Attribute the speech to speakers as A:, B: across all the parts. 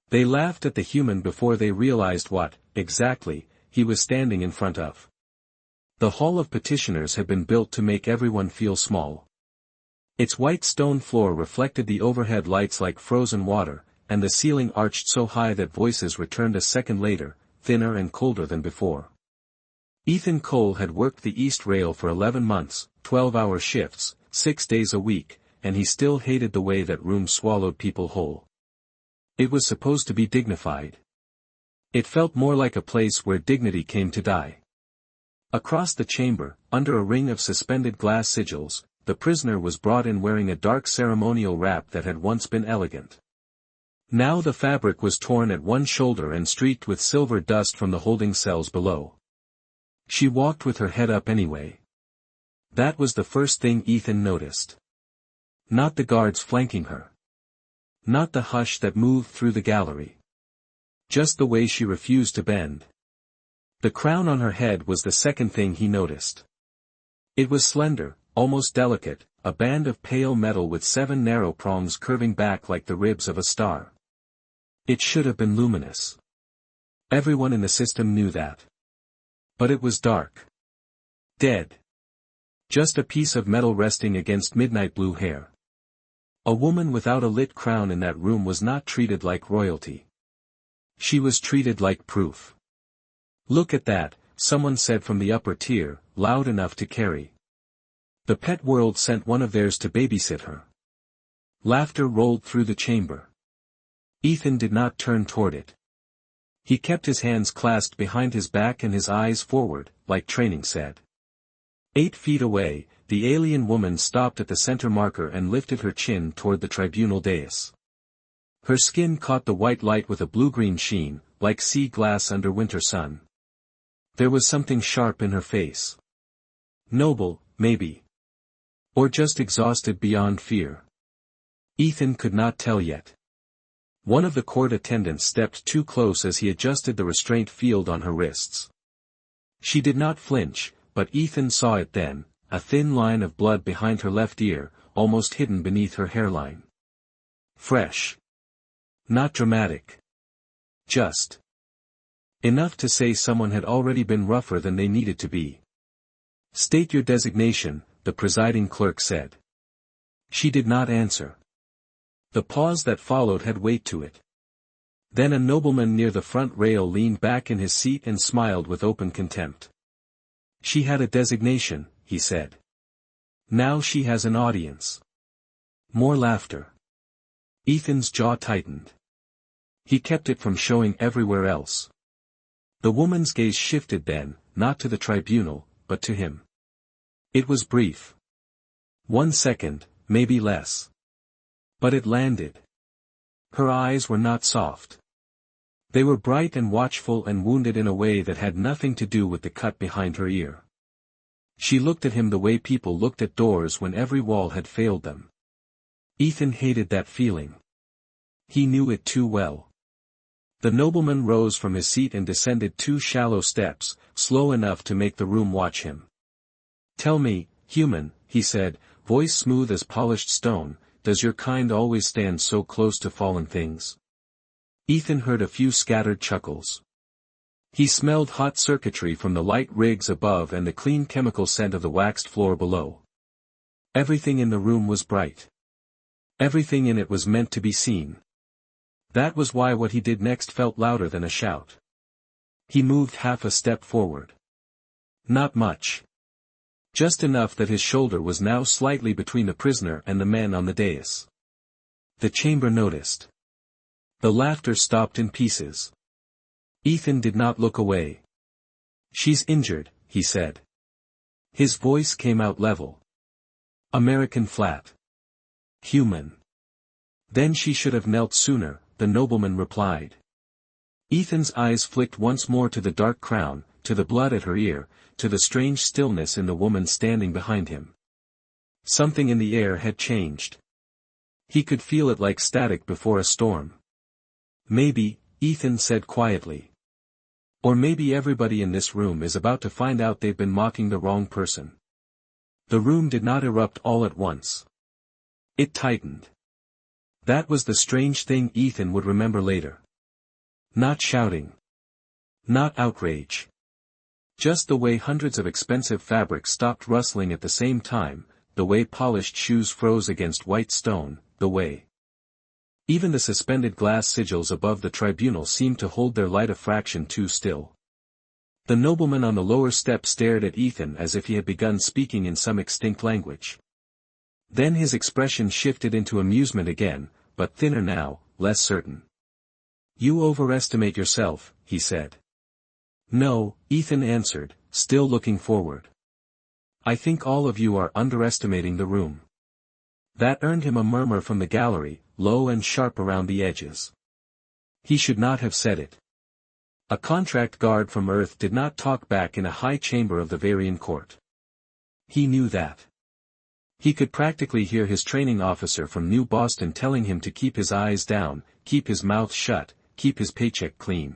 A: They laughed at the human before they realized what, exactly, he was standing in front of. The Hall of Petitioners had been built to make everyone feel small. Its white stone floor reflected the overhead lights like frozen water, and the ceiling arched so high that voices returned a second later, thinner and colder than before. Ethan Cole had worked the East Rail for 11 months, 12-hour shifts, 6 days a week, and he still hated the way that room swallowed people whole. It was supposed to be dignified. It felt more like a place where dignity came to die. Across the chamber, under a ring of suspended glass sigils, the prisoner was brought in wearing a dark ceremonial wrap that had once been elegant. Now the fabric was torn at one shoulder and streaked with silver dust from the holding cells below. She walked with her head up anyway. That was the first thing Ethan noticed. Not the guards flanking her. Not the hush that moved through the gallery. Just the way she refused to bend. The crown on her head was the second thing he noticed. It was slender, almost delicate, a band of pale metal with 7 narrow prongs curving back like the ribs of a star. It should have been luminous. Everyone in the system knew that. But it was dark. Dead. Just a piece of metal resting against midnight blue hair. A woman without a lit crown in that room was not treated like royalty. She was treated like proof. "Look at that," someone said from the upper tier, loud enough to carry. The pet world sent one of theirs to babysit her. Laughter rolled through the chamber. Ethan did not turn toward it. He kept his hands clasped behind his back and his eyes forward, like training said. 8 feet away, the alien woman stopped at the center marker and lifted her chin toward the tribunal dais. Her skin caught the white light with a blue-green sheen, like sea glass under winter sun. There was something sharp in her face. Noble, maybe. Or just exhausted beyond fear. Ethan could not tell yet. One of the court attendants stepped too close as he adjusted the restraint field on her wrists. She did not flinch, but Ethan saw it then, a thin line of blood behind her left ear, almost hidden beneath her hairline. Fresh. Not dramatic. Just enough to say someone had already been rougher than they needed to be. "State your designation," the presiding clerk said. She did not answer. The pause that followed had weight to it. Then a nobleman near the front rail leaned back in his seat and smiled with open contempt. "She had a designation," he said. "Now she has an audience." More laughter. Ethan's jaw tightened. He kept it from showing everywhere else. The woman's gaze shifted then, not to the tribunal, but to him. It was brief. 1 second, maybe less. But it landed. Her eyes were not soft. They were bright and watchful and wounded in a way that had nothing to do with the cut behind her ear. She looked at him the way people looked at doors when every wall had failed them. Ethan hated that feeling. He knew it too well. The nobleman rose from his seat and descended 2 shallow steps, slow enough to make the room watch him. "Tell me, human," he said, voice smooth as polished stone, "does your kind always stand so close to fallen things?" Ethan heard a few scattered chuckles. He smelled hot circuitry from the light rigs above and the clean chemical scent of the waxed floor below. Everything in the room was bright. Everything in it was meant to be seen. That was why what he did next felt louder than a shout. He moved half a step forward. Not much. Just enough that his shoulder was now slightly between the prisoner and the men on the dais. The chamber noticed. The laughter stopped in pieces. Ethan did not look away. "She's injured," he said. His voice came out level. American flat. "Human." "Then she should have knelt sooner," the nobleman replied. Ethan's eyes flicked once more to the dark crown, to the blood at her ear, to the strange stillness in the woman standing behind him. Something in the air had changed. He could feel it like static before a storm. "Maybe," Ethan said quietly. "Or maybe everybody in this room is about to find out they've been mocking the wrong person." The room did not erupt all at once. It tightened. That was the strange thing Ethan would remember later. Not shouting. Not outrage. Just the way hundreds of expensive fabrics stopped rustling at the same time, the way polished shoes froze against white stone, the way even the suspended glass sigils above the tribunal seemed to hold their light a fraction too still. The nobleman on the lower step stared at Ethan as if he had begun speaking in some extinct language. Then his expression shifted into amusement again, but thinner now, less certain. "You overestimate yourself," he said. "No," Ethan answered, still looking forward. "I think all of you are underestimating the room." That earned him a murmur from the gallery, low and sharp around the edges. He should not have said it. A contract guard from Earth did not talk back in a high chamber of the Varian court. He knew that. He could practically hear his training officer from New Boston telling him to keep his eyes down, keep his mouth shut, keep his paycheck clean.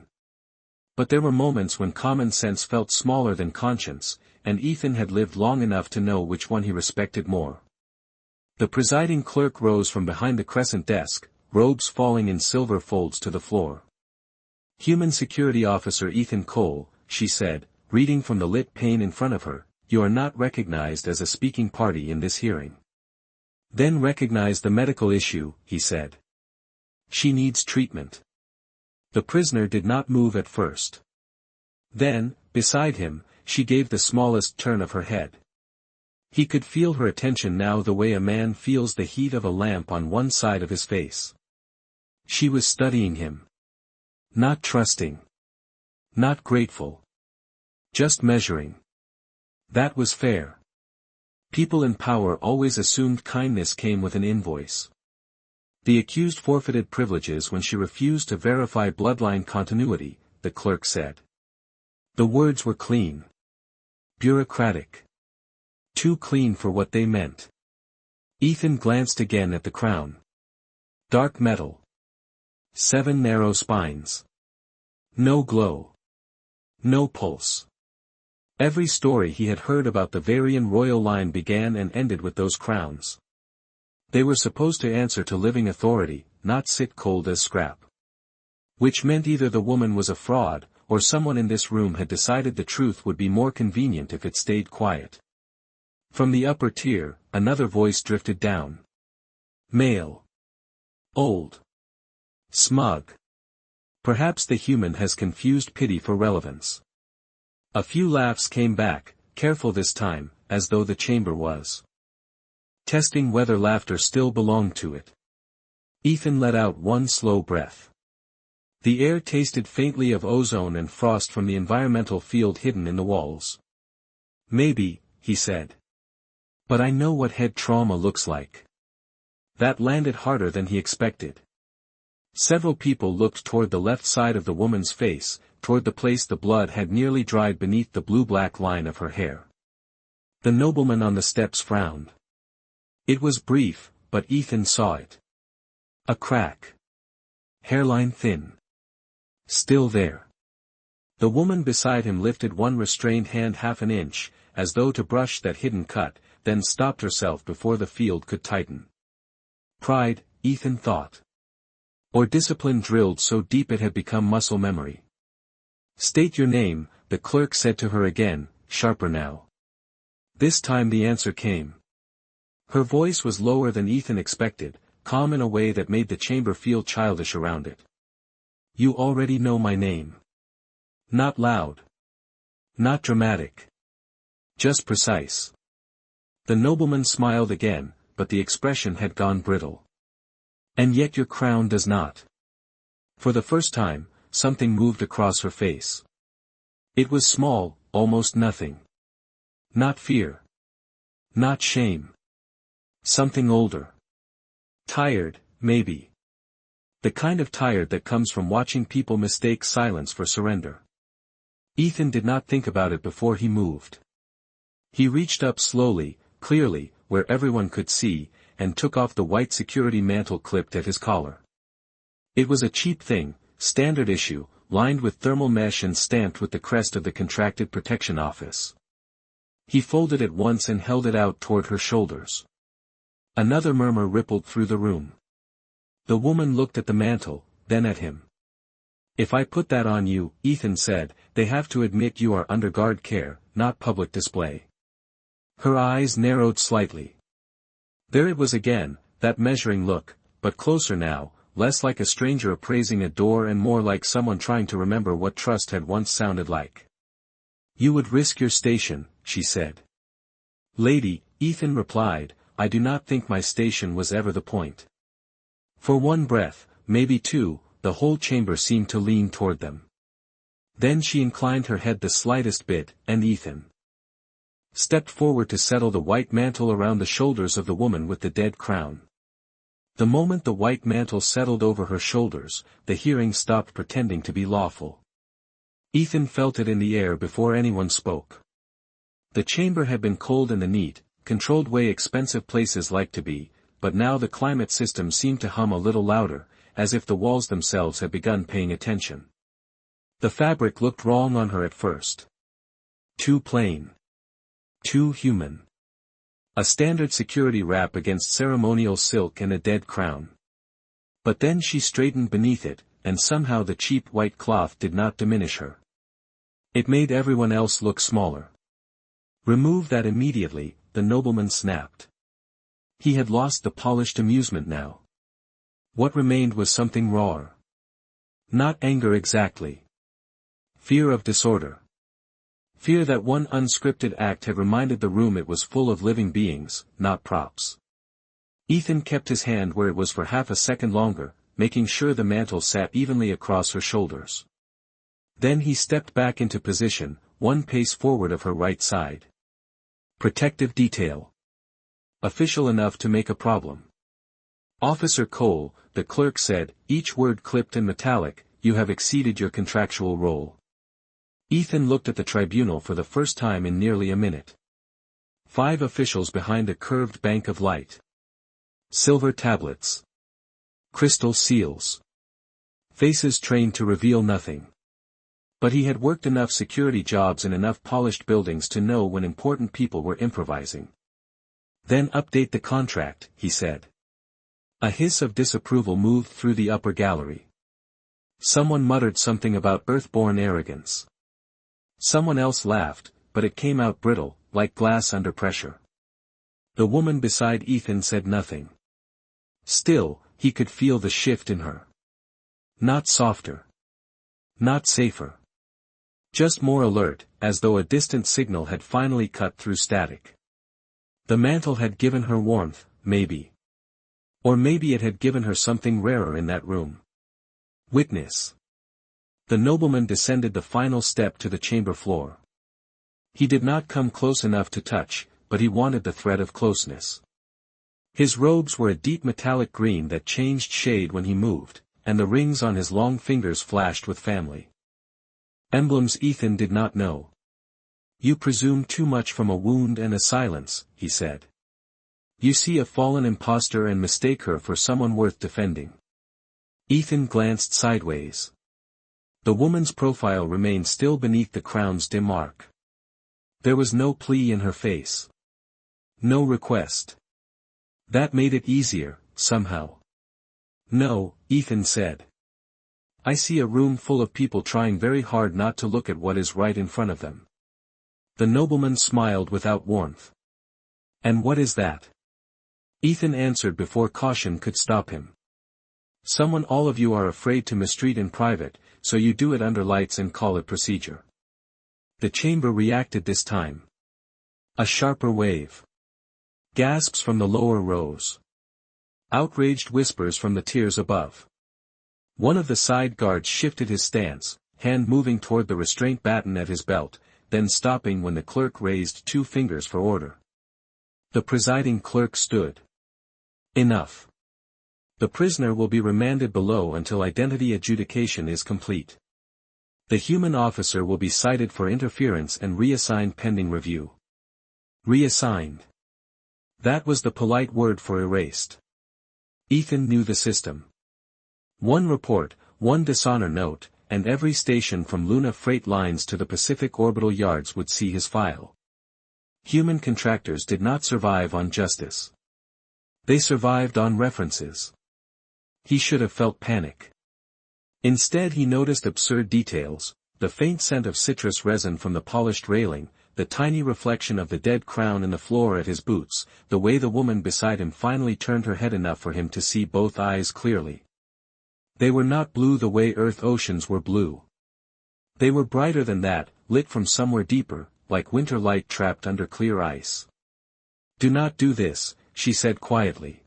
A: But there were moments when common sense felt smaller than conscience, and Ethan had lived long enough to know which one he respected more. The presiding clerk rose from behind the crescent desk, robes falling in silver folds to the floor. "Human Security Officer Ethan Cole," she said, reading from the lit pane in front of her, "you are not recognized as a speaking party in this hearing." "Then recognize the medical issue," he said. "She needs treatment." The prisoner did not move at first. Then, beside him, she gave the smallest turn of her head. He could feel her attention now the way a man feels the heat of a lamp on one side of his face. She was studying him. Not trusting. Not grateful. Just measuring. That was fair. People in power always assumed kindness came with an invoice. The accused forfeited privileges when she refused to verify bloodline continuity, the clerk said. The words were clean. Bureaucratic. Too clean for what they meant. Ethan glanced again at the crown. Dark metal. 7 narrow spines. No glow. No pulse. Every story he had heard about the Varian royal line began and ended with those crowns. They were supposed to answer to living authority, not sit cold as scrap. Which meant either the woman was a fraud, or someone in this room had decided the truth would be more convenient if it stayed quiet. From the upper tier, another voice drifted down. Male. Old. Smug. Perhaps the human has confused pity for relevance. A few laughs came back, careful this time, as though the chamber was testing whether laughter still belonged to it. Ethan let out one slow breath. The air tasted faintly of ozone and frost from the environmental field hidden in the walls. Maybe, he said. But I know what head trauma looks like. That landed harder than he expected. Several people looked toward the left side of the woman's face, toward the place the blood had nearly dried beneath the blue-black line of her hair. The nobleman on the steps frowned. It was brief, but Ethan saw it. A crack. Hairline thin. Still there. The woman beside him lifted one restrained hand half an inch, as though to brush that hidden cut, then stopped herself before the field could tighten. Pride, Ethan thought. Or discipline drilled so deep it had become muscle memory. State your name, the clerk said to her again, sharper now. This time the answer came. Her voice was lower than Ethan expected, calm in a way that made the chamber feel childish around it. You already know my name. Not loud. Not dramatic. Just precise. The nobleman smiled again, but the expression had gone brittle. And yet your crown does not. For the first time, something moved across her face. It was small, almost nothing. Not fear. Not shame. Something older. Tired, maybe. The kind of tired that comes from watching people mistake silence for surrender. Ethan did not think about it before he moved. He reached up slowly, clearly, where everyone could see, and took off the white security mantle clipped at his collar. It was a cheap thing, standard issue, lined with thermal mesh and stamped with the crest of the Contracted Protection Office. He folded it once and held it out toward her shoulders. Another murmur rippled through the room. The woman looked at the mantle, then at him. If I put that on you, Ethan said, they have to admit you are under guard care, not public display. Her eyes narrowed slightly. There it was again, that measuring look, but closer now, less like a stranger appraising a door and more like someone trying to remember what trust had once sounded like. You would risk your station, she said. Lady, Ethan replied, I do not think my station was ever the point. For one breath, maybe two, the whole chamber seemed to lean toward them. Then she inclined her head the slightest bit, and Ethan stepped forward to settle the white mantle around the shoulders of the woman with the dead crown. The moment the white mantle settled over her shoulders, the hearing stopped pretending to be lawful. Ethan felt it in the air before anyone spoke. The chamber had been cold in the neat, controlled way expensive places like to be, but now the climate system seemed to hum a little louder, as if the walls themselves had begun paying attention. The fabric looked wrong on her at first. Too plain. Too human. A standard security wrap against ceremonial silk and a dead crown. But then she straightened beneath it, and somehow the cheap white cloth did not diminish her. It made everyone else look smaller. Remove that immediately, the nobleman snapped. He had lost the polished amusement now. What remained was something rawer. Not anger exactly. Fear of disorder. Fear that one unscripted act had reminded the room it was full of living beings, not props. Ethan kept his hand where it was for half a second longer, making sure the mantle sat evenly across her shoulders. Then he stepped back into position, one pace forward of her right side. Protective detail. Official enough to make a problem. Officer Cole, the clerk said, each word clipped and metallic, you have exceeded your contractual role. Ethan looked at the tribunal for the first time in nearly a minute. 5 officials behind a curved bank of light. Silver tablets. Crystal seals. Faces trained to reveal nothing. But he had worked enough security jobs in enough polished buildings to know when important people were improvising. Then update the contract, he said. A hiss of disapproval moved through the upper gallery. Someone muttered something about earth-born arrogance. Someone else laughed, but it came out brittle, like glass under pressure. The woman beside Ethan said nothing. Still, he could feel the shift in her. Not softer. Not safer. Just more alert, as though a distant signal had finally cut through static. The mantle had given her warmth, maybe. Or maybe it had given her something rarer in that room. Witness. The nobleman descended the final step to the chamber floor. He did not come close enough to touch, but he wanted the threat of closeness. His robes were a deep metallic green that changed shade when he moved, and the rings on his long fingers flashed with family emblems Ethan did not know. You presume too much from a wound and a silence, he said. You see a fallen impostor and mistake her for someone worth defending. Ethan glanced sideways. The woman's profile remained still beneath the crown's dim arc. There was no plea in her face. No request. That made it easier, somehow. No, Ethan said. I see a room full of people trying very hard not to look at what is right in front of them. The nobleman smiled without warmth. And what is that? Ethan answered before caution could stop him. Someone all of you are afraid to mistreat in private, so you do it under lights and call it procedure. The chamber reacted this time. A sharper wave. Gasps from the lower rows. Outraged whispers from the tiers above. One of the side guards shifted his stance, hand moving toward the restraint baton at his belt, then stopping when the clerk raised 2 fingers for order. The presiding clerk stood. Enough. The prisoner will be remanded below until identity adjudication is complete. The human officer will be cited for interference and reassigned pending review. Reassigned. That was the polite word for erased. Ethan knew the system. 1 report, 1 dishonor note, and every station from Luna freight lines to the Pacific orbital yards would see his file. Human contractors did not survive on justice. They survived on references. He should have felt panic. Instead he noticed absurd details, the faint scent of citrus resin from the polished railing, the tiny reflection of the dead crown in the floor at his boots, the way the woman beside him finally turned her head enough for him to see both eyes clearly. They were not blue the way Earth oceans were blue. They were brighter than that, lit from somewhere deeper, like winter light trapped under clear ice. "Do not do this," she said quietly.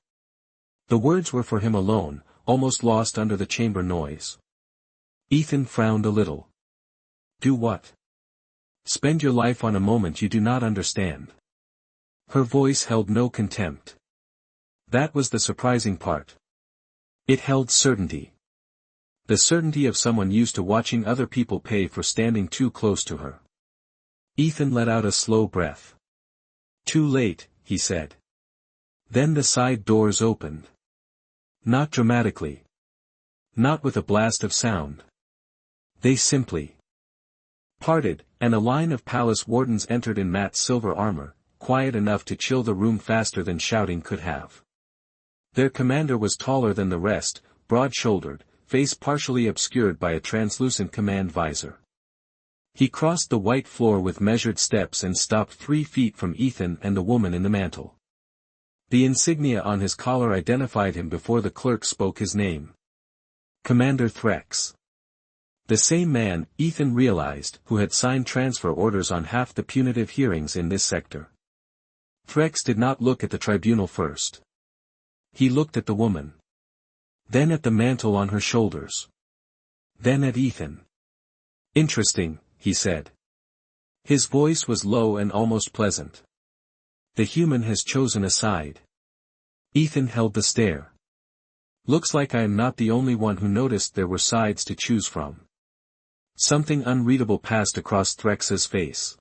A: The words were for him alone, almost lost under the chamber noise. Ethan frowned a little. "Do what?" "Spend your life on a moment you do not understand." Her voice held no contempt. That was the surprising part. It held certainty. The certainty of someone used to watching other people pay for standing too close to her. Ethan let out a slow breath. "Too late," he said. Then the side doors opened. Not dramatically. Not with a blast of sound. They simply parted, and a line of palace wardens entered in matte silver armor, quiet enough to chill the room faster than shouting could have. Their commander was taller than the rest, broad-shouldered, face partially obscured by a translucent command visor. He crossed the white floor with measured steps and stopped 3 feet from Ethan and the woman in the mantle. The insignia on his collar identified him before the clerk spoke his name. Commander Threx. The same man, Ethan realized, who had signed transfer orders on half the punitive hearings in this sector. Threx did not look at the tribunal first. He looked at the woman. Then at the mantle on her shoulders. Then at Ethan. "Interesting," he said. His voice was low and almost pleasant. "The human has chosen a side." Ethan held the stare. "Looks like I am not the only one who noticed there were sides to choose from." Something unreadable passed across Threx's face.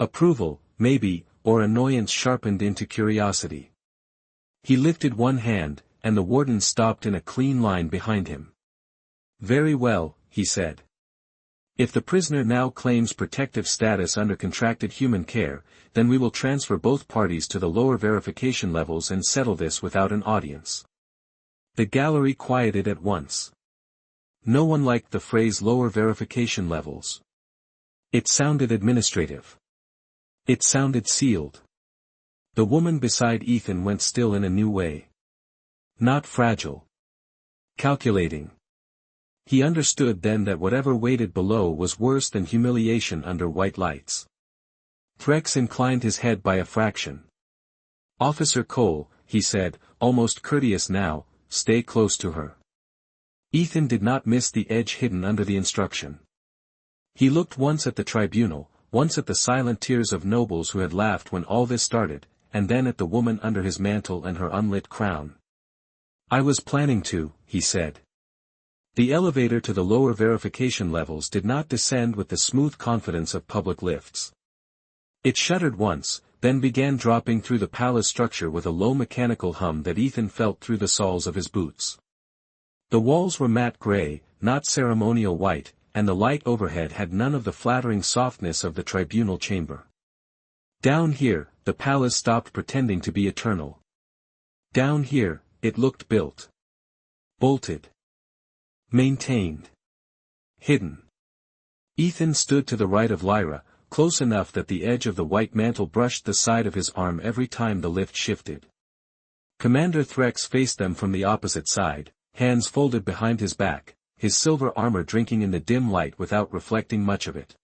A: Approval, maybe, or annoyance sharpened into curiosity. He lifted one hand, and the warden stopped in a clean line behind him. "Very well," he said. "If the prisoner now claims protective status under contracted human care, then we will transfer both parties to the lower verification levels and settle this without an audience." The gallery quieted at once. No one liked the phrase lower verification levels. It sounded administrative. It sounded sealed. The woman beside Ethan went still in a new way. Not fragile. Calculating. He understood then that whatever waited below was worse than humiliation under white lights. Threx inclined his head by a fraction. "Officer Cole," he said, almost courteous now, "stay close to her." Ethan did not miss the edge hidden under the instruction. He looked once at the tribunal, once at the silent tears of nobles who had laughed when all this started, and then at the woman under his mantle and her unlit crown. "I was planning to," he said. The elevator to the lower verification levels did not descend with the smooth confidence of public lifts. It shuddered once, then began dropping through the palace structure with a low mechanical hum that Ethan felt through the soles of his boots. The walls were matte gray, not ceremonial white, and the light overhead had none of the flattering softness of the tribunal chamber. Down here, the palace stopped pretending to be eternal. Down here, it looked built. Bolted. Maintained. Hidden. Ethan stood to the right of Lyra, close enough that the edge of the white mantle brushed the side of his arm every time the lift shifted. Commander Threx faced them from the opposite side, hands folded behind his back, his silver armor drinking in the dim light without reflecting much of it.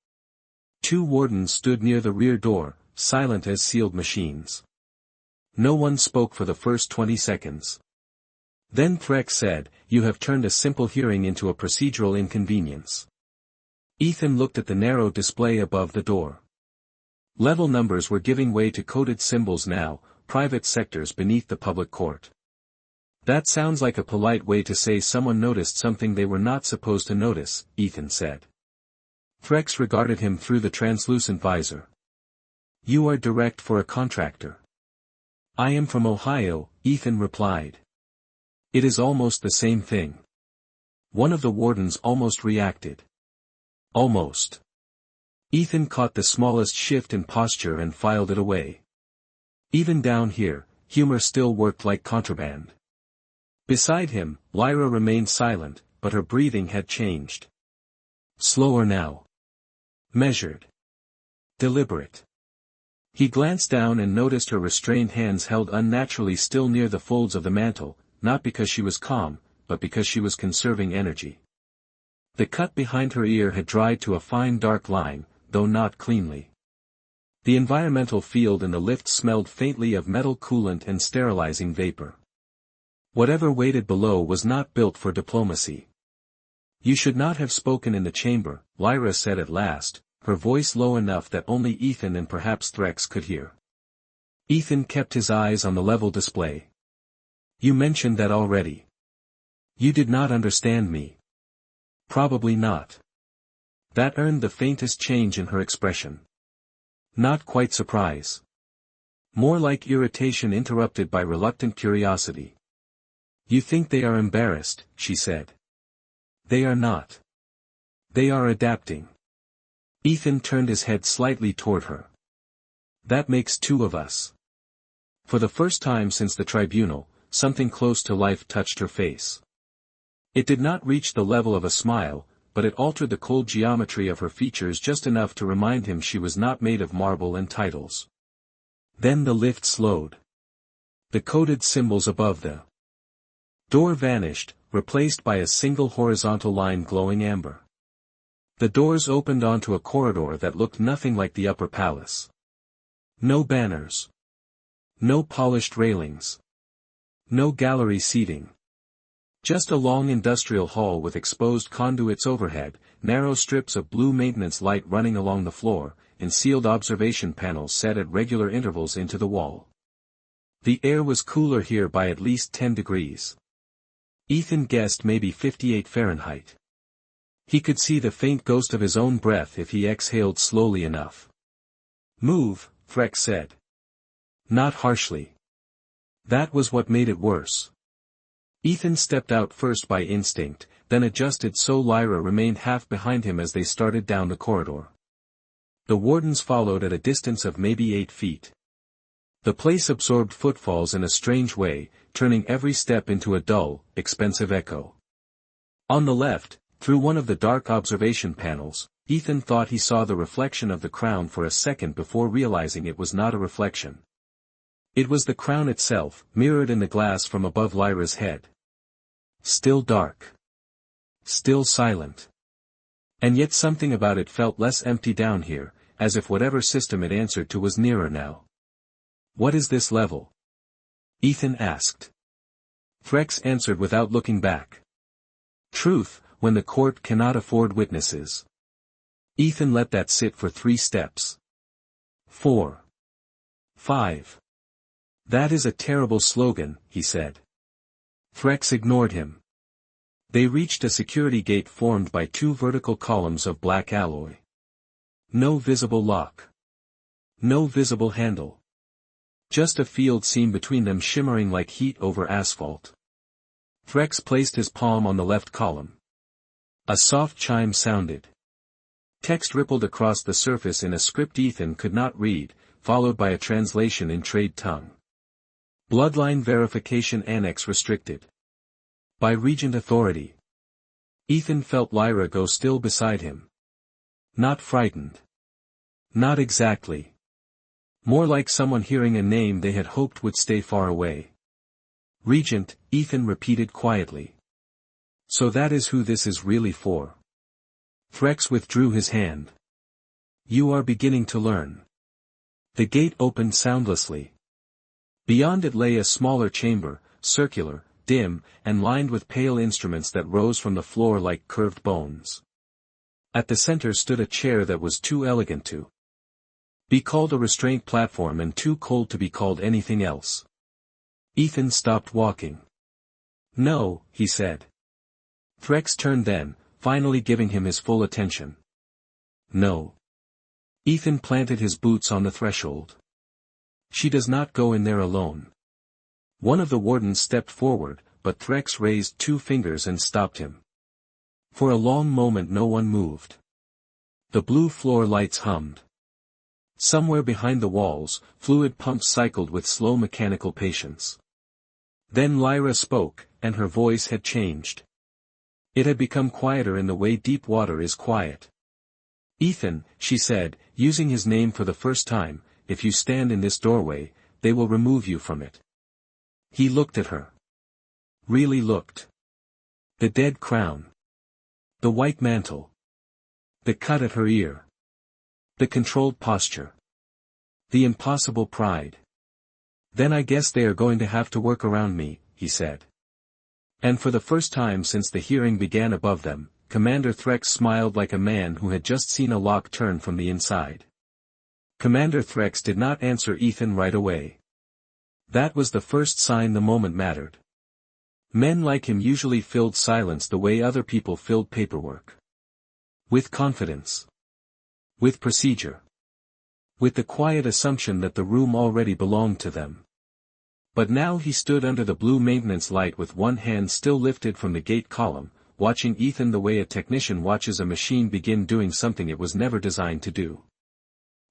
A: 2 wardens stood near the rear door, silent as sealed machines. No one spoke for the first 20 seconds. Then Threx said, "You have turned a simple hearing into a procedural inconvenience." Ethan looked at the narrow display above the door. Level numbers were giving way to coded symbols now, private sectors beneath the public court. "That sounds like a polite way to say someone noticed something they were not supposed to notice," Ethan said. Threx regarded him through the translucent visor. "You are direct for a contractor." "I am from Ohio," Ethan replied. "It is almost the same thing." One of the wardens almost reacted. Almost. Ethan caught the smallest shift in posture and filed it away. Even down here, humor still worked like contraband. Beside him, Lyra remained silent, but her breathing had changed. Slower now. Measured. Deliberate. He glanced down and noticed her restrained hands held unnaturally still near the folds of the mantle, not because she was calm, but because she was conserving energy. The cut behind her ear had dried to a fine dark line, though not cleanly. The environmental field in the lift smelled faintly of metal coolant and sterilizing vapor. Whatever waited below was not built for diplomacy. "You should not have spoken in the chamber," Lyra said at last, her voice low enough that only Ethan and perhaps Threx could hear. Ethan kept his eyes on the level display. "You mentioned that already. You did not understand me." "Probably not." That earned the faintest change in her expression. Not quite surprise. More like irritation interrupted by reluctant curiosity. "You think they are embarrassed," she said. "They are not. They are adapting." Ethan turned his head slightly toward her. "That makes two of us." For the first time since the tribunal, something close to life touched her face. It did not reach the level of a smile, but it altered the cold geometry of her features just enough to remind him she was not made of marble and titles. Then the lift slowed. The coded symbols above the door vanished, replaced by a single horizontal line glowing amber. The doors opened onto a corridor that looked nothing like the upper palace. No banners. No polished railings. No gallery seating. Just a long industrial hall with exposed conduits overhead, narrow strips of blue maintenance light running along the floor, and sealed observation panels set at regular intervals into the wall. The air was cooler here by at least 10 degrees. Ethan guessed maybe 58 Fahrenheit. He could see the faint ghost of his own breath if he exhaled slowly enough. "Move," Threx said. Not harshly. That was what made it worse. Ethan stepped out first by instinct, then adjusted so Lyra remained half behind him as they started down the corridor. The wardens followed at a distance of maybe 8 feet. The place absorbed footfalls in a strange way, turning every step into a dull, expensive echo. On the left, through one of the dark observation panels, Ethan thought he saw the reflection of the crown for a second before realizing it was not a reflection. It was the crown itself, mirrored in the glass from above Lyra's head. Still dark. Still silent. And yet something about it felt less empty down here, as if whatever system it answered to was nearer now. "What is this level?" Ethan asked. Threx answered without looking back. "Truth, when the court cannot afford witnesses." Ethan let that sit for 3 steps. 4. 5. "That is a terrible slogan," he said. Threx ignored him. They reached a security gate formed by 2 vertical columns of black alloy. No visible lock. No visible handle. Just a field seam between them shimmering like heat over asphalt. Threx placed his palm on the left column. A soft chime sounded. Text rippled across the surface in a script Ethan could not read, followed by a translation in trade tongue. Bloodline verification annex restricted. By Regent authority. Ethan felt Lyra go still beside him. Not frightened. Not exactly. More like someone hearing a name they had hoped would stay far away. Regent, Ethan repeated quietly. So that is who this is really for. Threx withdrew his hand. You are beginning to learn. The gate opened soundlessly. Beyond it lay a smaller chamber, circular, dim, and lined with pale instruments that rose from the floor like curved bones. At the center stood a chair that was too elegant to be called a restraint platform and too cold to be called anything else. Ethan stopped walking. No, he said. Threx turned then, finally giving him his full attention. No. Ethan planted his boots on the threshold. She does not go in there alone. One of the wardens stepped forward, but Threx raised 2 fingers and stopped him. For a long moment no one moved. The blue floor lights hummed. Somewhere behind the walls, fluid pumps cycled with slow mechanical patience. Then Lyra spoke, and her voice had changed. It had become quieter in the way deep water is quiet. Ethan, she said, using his name for the first time, if you stand in this doorway, they will remove you from it. He looked at her. Really looked. The dead crown. The white mantle. The cut at her ear. The controlled posture. The impossible pride. Then I guess they are going to have to work around me, he said. And for the first time since the hearing began above them, Commander Threx smiled like a man who had just seen a lock turn from the inside. Commander Threx did not answer Ethan right away. That was the first sign the moment mattered. Men like him usually filled silence the way other people filled paperwork. With confidence. With procedure. With the quiet assumption that the room already belonged to them. But now he stood under the blue maintenance light with one hand still lifted from the gate column, watching Ethan the way a technician watches a machine begin doing something it was never designed to do.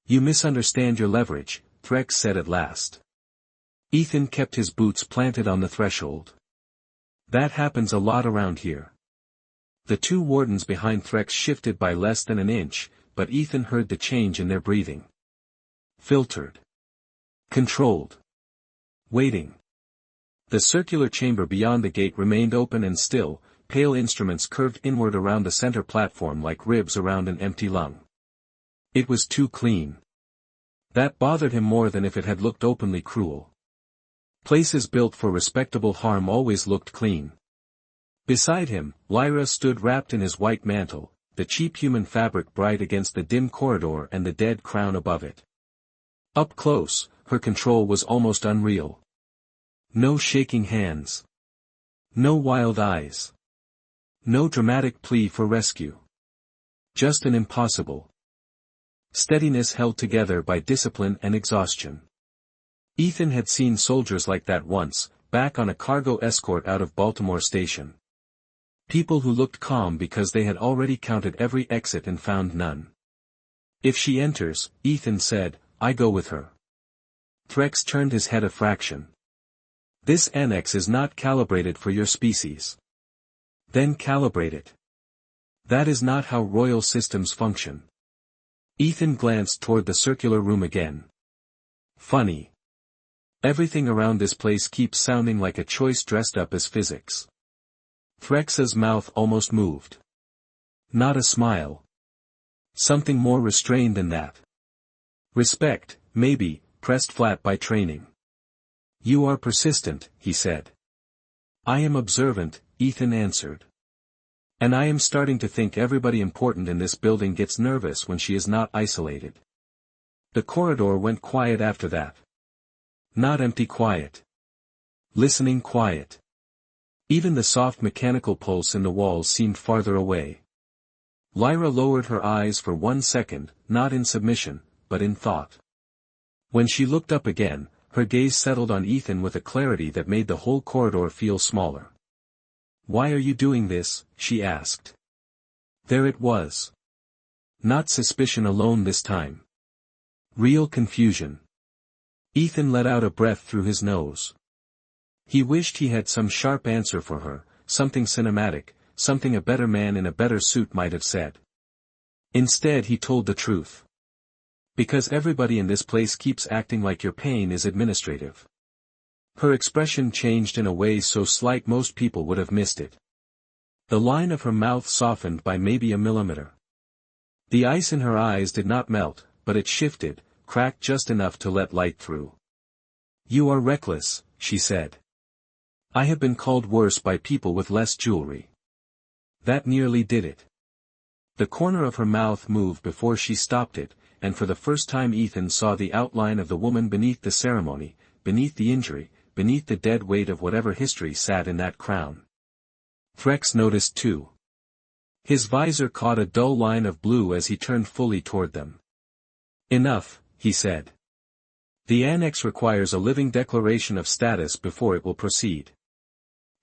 A: You misunderstand your leverage, Threx said at last. Ethan kept his boots planted on the threshold. That happens a lot around here. The two wardens behind Threx shifted by less than an inch, but Ethan heard the change in their breathing. Filtered. Controlled. Waiting. The circular chamber beyond the gate remained open and still, pale instruments curved inward around the center platform like ribs around an empty lung. It was too clean. That bothered him more than if it had looked openly cruel. Places built for respectable harm always looked clean. Beside him, Lyra stood wrapped in his white mantle, the cheap human fabric bright against the dim corridor and the dead crown above it. Up close, her control was almost unreal. No shaking hands. No wild eyes. No dramatic plea for rescue. Just an impossible steadiness held together by discipline and exhaustion. Ethan had seen soldiers like that once, back on a cargo escort out of Baltimore Station. People who looked calm because they had already counted every exit and found none. If she enters, Ethan said, I go with her. Threx turned his head a fraction. This annex is not calibrated for your species. Then calibrate it. That is not how royal systems function. Ethan glanced toward the circular room again. Funny. Everything around this place keeps sounding like a choice dressed up as physics. Threx's mouth almost moved. Not a smile. Something more restrained than that. Respect, maybe, pressed flat by training. You are persistent, he said. I am observant, Ethan answered. And I am starting to think everybody important in this building gets nervous when she is not isolated. The corridor went quiet after that. Not empty quiet. Listening quiet. Even the soft mechanical pulse in the walls seemed farther away. Lyra lowered her eyes for 1 second, not in submission, but in thought. When she looked up again, her gaze settled on Ethan with a clarity that made the whole corridor feel smaller. Why are you doing this? She asked. There it was. Not suspicion alone this time. Real confusion. Ethan let out a breath through his nose. He wished he had some sharp answer for her, something cinematic, something a better man in a better suit might have said. Instead he told the truth. Because everybody in this place keeps acting like your pain is administrative. Her expression changed in a way so slight most people would have missed it. The line of her mouth softened by maybe a millimeter. The ice in her eyes did not melt, but it shifted, cracked just enough to let light through. You are reckless, she said. I have been called worse by people with less jewelry. That nearly did it. The corner of her mouth moved before she stopped it, and for the first time Ethan saw the outline of the woman beneath the ceremony, beneath the injury, beneath the dead weight of whatever history sat in that crown. Threx noticed too. His visor caught a dull line of blue as he turned fully toward them. Enough, he said. The annex requires a living declaration of status before it will proceed.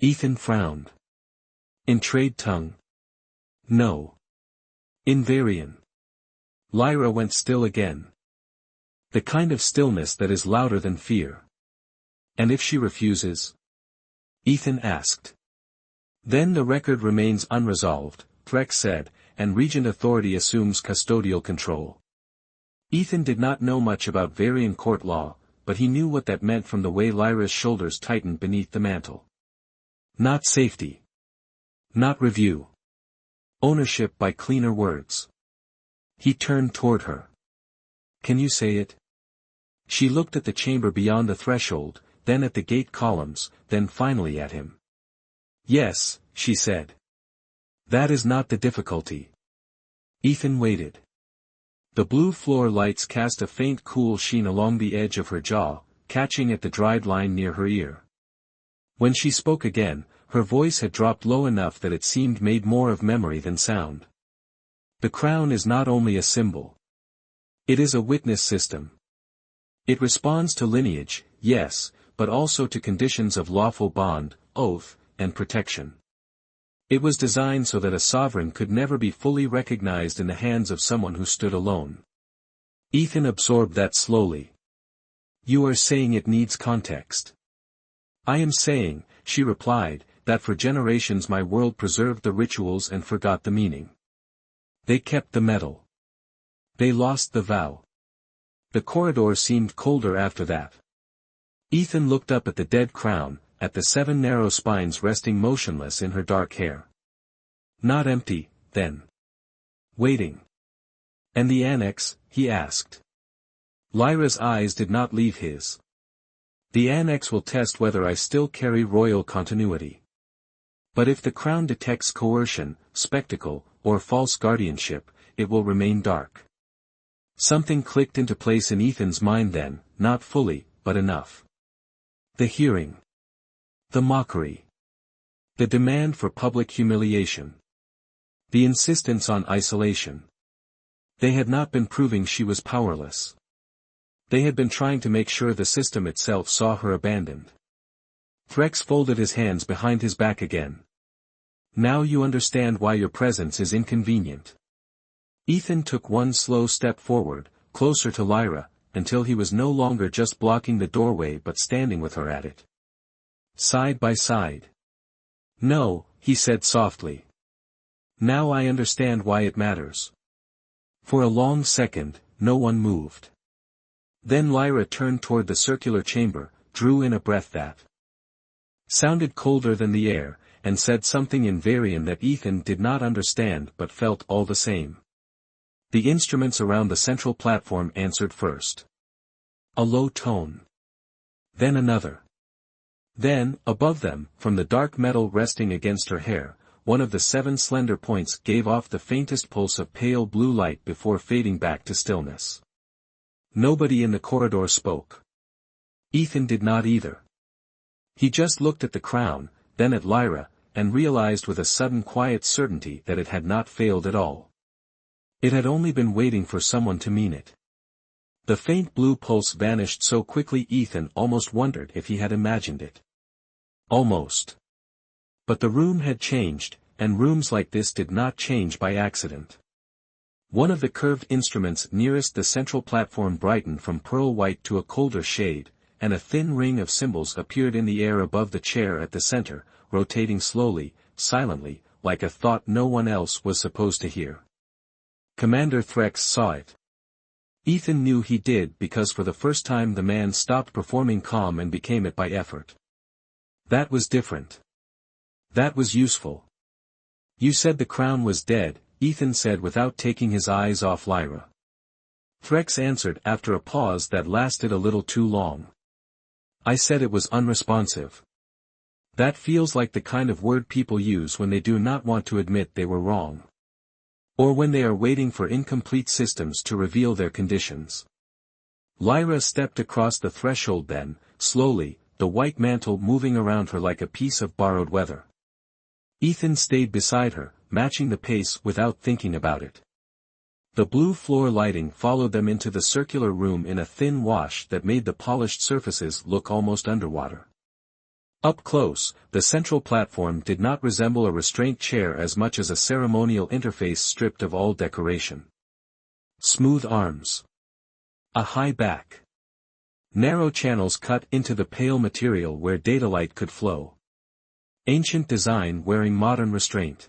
A: Ethan frowned. In trade tongue? No. In Varian. Lyra went still again. The kind of stillness that is louder than fear. And if she refuses? Ethan asked. Then the record remains unresolved, Threx said, and Regent Authority assumes custodial control. Ethan did not know much about Varian court law, but he knew what that meant from the way Lyra's shoulders tightened beneath the mantle. Not safety. Not review. Ownership by cleaner words. He turned toward her. Can you say it? She looked at the chamber beyond the threshold, then at the gate columns, then finally at him. Yes, she said. That is not the difficulty. Ethan waited. The blue floor lights cast a faint cool sheen along the edge of her jaw, catching at the dried line near her ear. When she spoke again, her voice had dropped low enough that it seemed made more of memory than sound. The crown is not only a symbol. It is a witness system. It responds to lineage, yes, but also to conditions of lawful bond, oath, and protection. It was designed so that a sovereign could never be fully recognized in the hands of someone who stood alone. Ethan absorbed that slowly. You are saying it needs context. I am saying, she replied, that for generations my world preserved the rituals and forgot the meaning. They kept the metal. They lost the vow. The corridor seemed colder after that. Ethan looked up at the dead crown, at the 7 narrow spines resting motionless in her dark hair. Not empty, then. Waiting. And the annex, he asked. Lyra's eyes did not leave his. The annex will test whether I still carry royal continuity. But if the crown detects coercion, spectacle, or false guardianship, it will remain dark. Something clicked into place in Ethan's mind then, not fully, but enough. The hearing. The mockery. The demand for public humiliation. The insistence on isolation. They had not been proving she was powerless. They had been trying to make sure the system itself saw her abandoned. Threx folded his hands behind his back again. Now you understand why your presence is inconvenient. Ethan took one slow step forward, closer to Lyra, until he was no longer just blocking the doorway but standing with her at it. Side by side. No, he said softly. Now I understand why it matters. For a long second, no one moved. Then Lyra turned toward the circular chamber, drew in a breath that sounded colder than the air, and said something in Varian that Ethan did not understand but felt all the same. The instruments around the central platform answered first. A low tone. Then another. Then, above them, from the dark metal resting against her hair, one of the 7 slender points gave off the faintest pulse of pale blue light before fading back to stillness. Nobody in the corridor spoke. Ethan did not either. He just looked at the crown, then at Lyra, and realized with a sudden quiet certainty that it had not failed at all. It had only been waiting for someone to mean it. The faint blue pulse vanished so quickly Ethan almost wondered if he had imagined it. Almost. But the room had changed, and rooms like this did not change by accident. One of the curved instruments nearest the central platform brightened from pearl white to a colder shade, and a thin ring of symbols appeared in the air above the chair at the center, rotating slowly, silently, like a thought no one else was supposed to hear. Commander Threx saw it. Ethan knew he did because for the first time the man stopped performing calm and became it by effort. That was different. That was useful. You said the crown was dead, Ethan said without taking his eyes off Lyra. Threx answered after a pause that lasted a little too long. I said it was unresponsive. That feels like the kind of word people use when they do not want to admit they were wrong. Or when they are waiting for incomplete systems to reveal their conditions. Lyra stepped across the threshold then, slowly, the white mantle moving around her like a piece of borrowed weather. Ethan stayed beside her, matching the pace without thinking about it. The blue floor lighting followed them into the circular room in a thin wash that made the polished surfaces look almost underwater. Up close, the central platform did not resemble a restraint chair as much as a ceremonial interface stripped of all decoration. Smooth arms. A high back. Narrow channels cut into the pale material where data light could flow. Ancient design wearing modern restraint.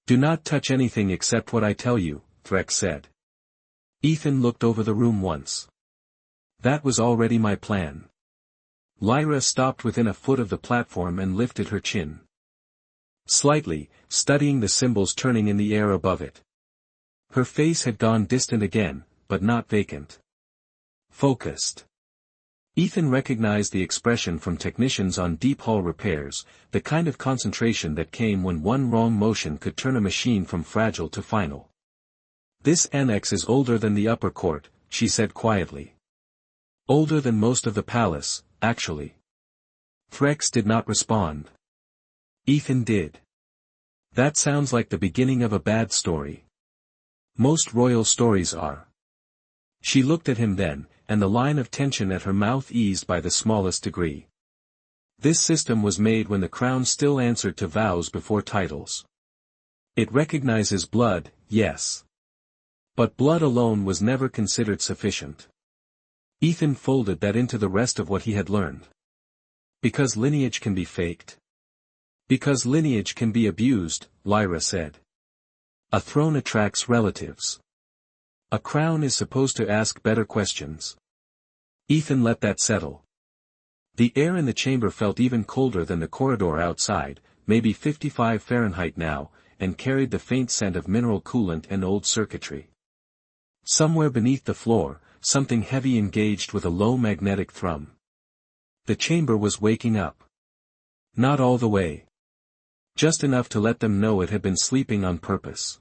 A: Do not touch anything except what I tell you, Threx said. Ethan looked over the room once. That was already my plan. Lyra stopped within a foot of the platform and lifted her chin slightly, studying the symbols turning in the air above it. Her face had gone distant again, but not vacant. Focused. Ethan recognized the expression from technicians on deep hull repairs, the kind of concentration that came when one wrong motion could turn a machine from fragile to final. This annex is older than the upper court, she said quietly. Older than most of the palace, actually. Threx did not respond. Ethan did. That sounds like the beginning of a bad story. Most royal stories are. She looked at him then, and the line of tension at her mouth eased by the smallest degree. This system was made when the crown still answered to vows before titles. It recognizes blood, yes. But blood alone was never considered sufficient. Ethan folded that into the rest of what he had learned. Because lineage can be faked. Because lineage can be abused, Lyra said. A throne attracts relatives. A crown is supposed to ask better questions. Ethan let that settle. The air in the chamber felt even colder than the corridor outside, maybe 55 Fahrenheit now, and carried the faint scent of mineral coolant and old circuitry. Somewhere beneath the floor, something heavy engaged with a low magnetic thrum. The chamber was waking up. Not all the way. Just enough to let them know it had been sleeping on purpose.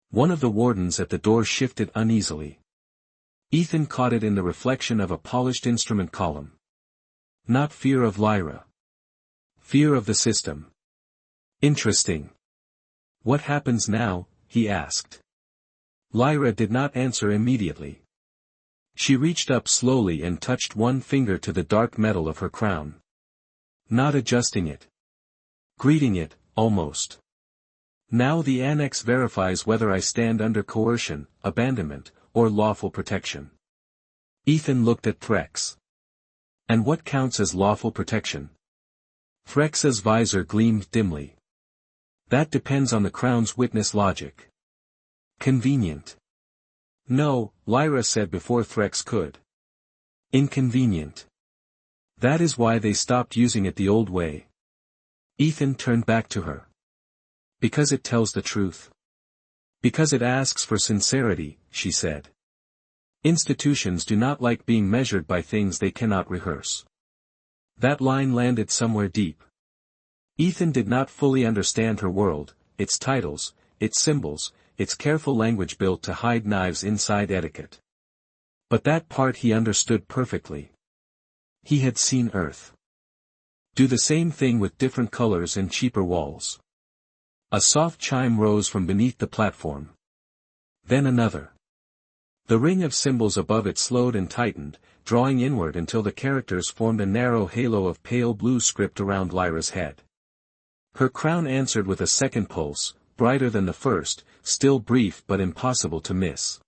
A: One of the wardens at the door shifted uneasily. Ethan caught it in the reflection of a polished instrument column. Not fear of Lyra. Fear of the system. Interesting. What happens now? He asked. Lyra did not answer immediately. She reached up slowly and touched one finger to the dark metal of her crown. Not adjusting it. Greeting it, almost. Now the annex verifies whether I stand under coercion, abandonment, or lawful protection. Ethan looked at Threx. And what counts as lawful protection? Threx's visor gleamed dimly. That depends on the crown's witness logic. Convenient. No, Lyra said before Threx could. Inconvenient. That is why they stopped using it the old way. Ethan turned back to her. Because it tells the truth. Because it asks for sincerity, she said. Institutions do not like being measured by things they cannot rehearse. That line landed somewhere deep. Ethan did not fully understand her world, its titles, its symbols, its careful language built to hide knives inside etiquette. But that part he understood perfectly. He had seen Earth do the same thing with different colors and cheaper walls. A soft chime rose from beneath the platform. Then another. The ring of symbols above it slowed and tightened, drawing inward until the characters formed a narrow halo of pale blue script around Lyra's head. Her crown answered with a second pulse, brighter than the first, still brief but impossible to miss.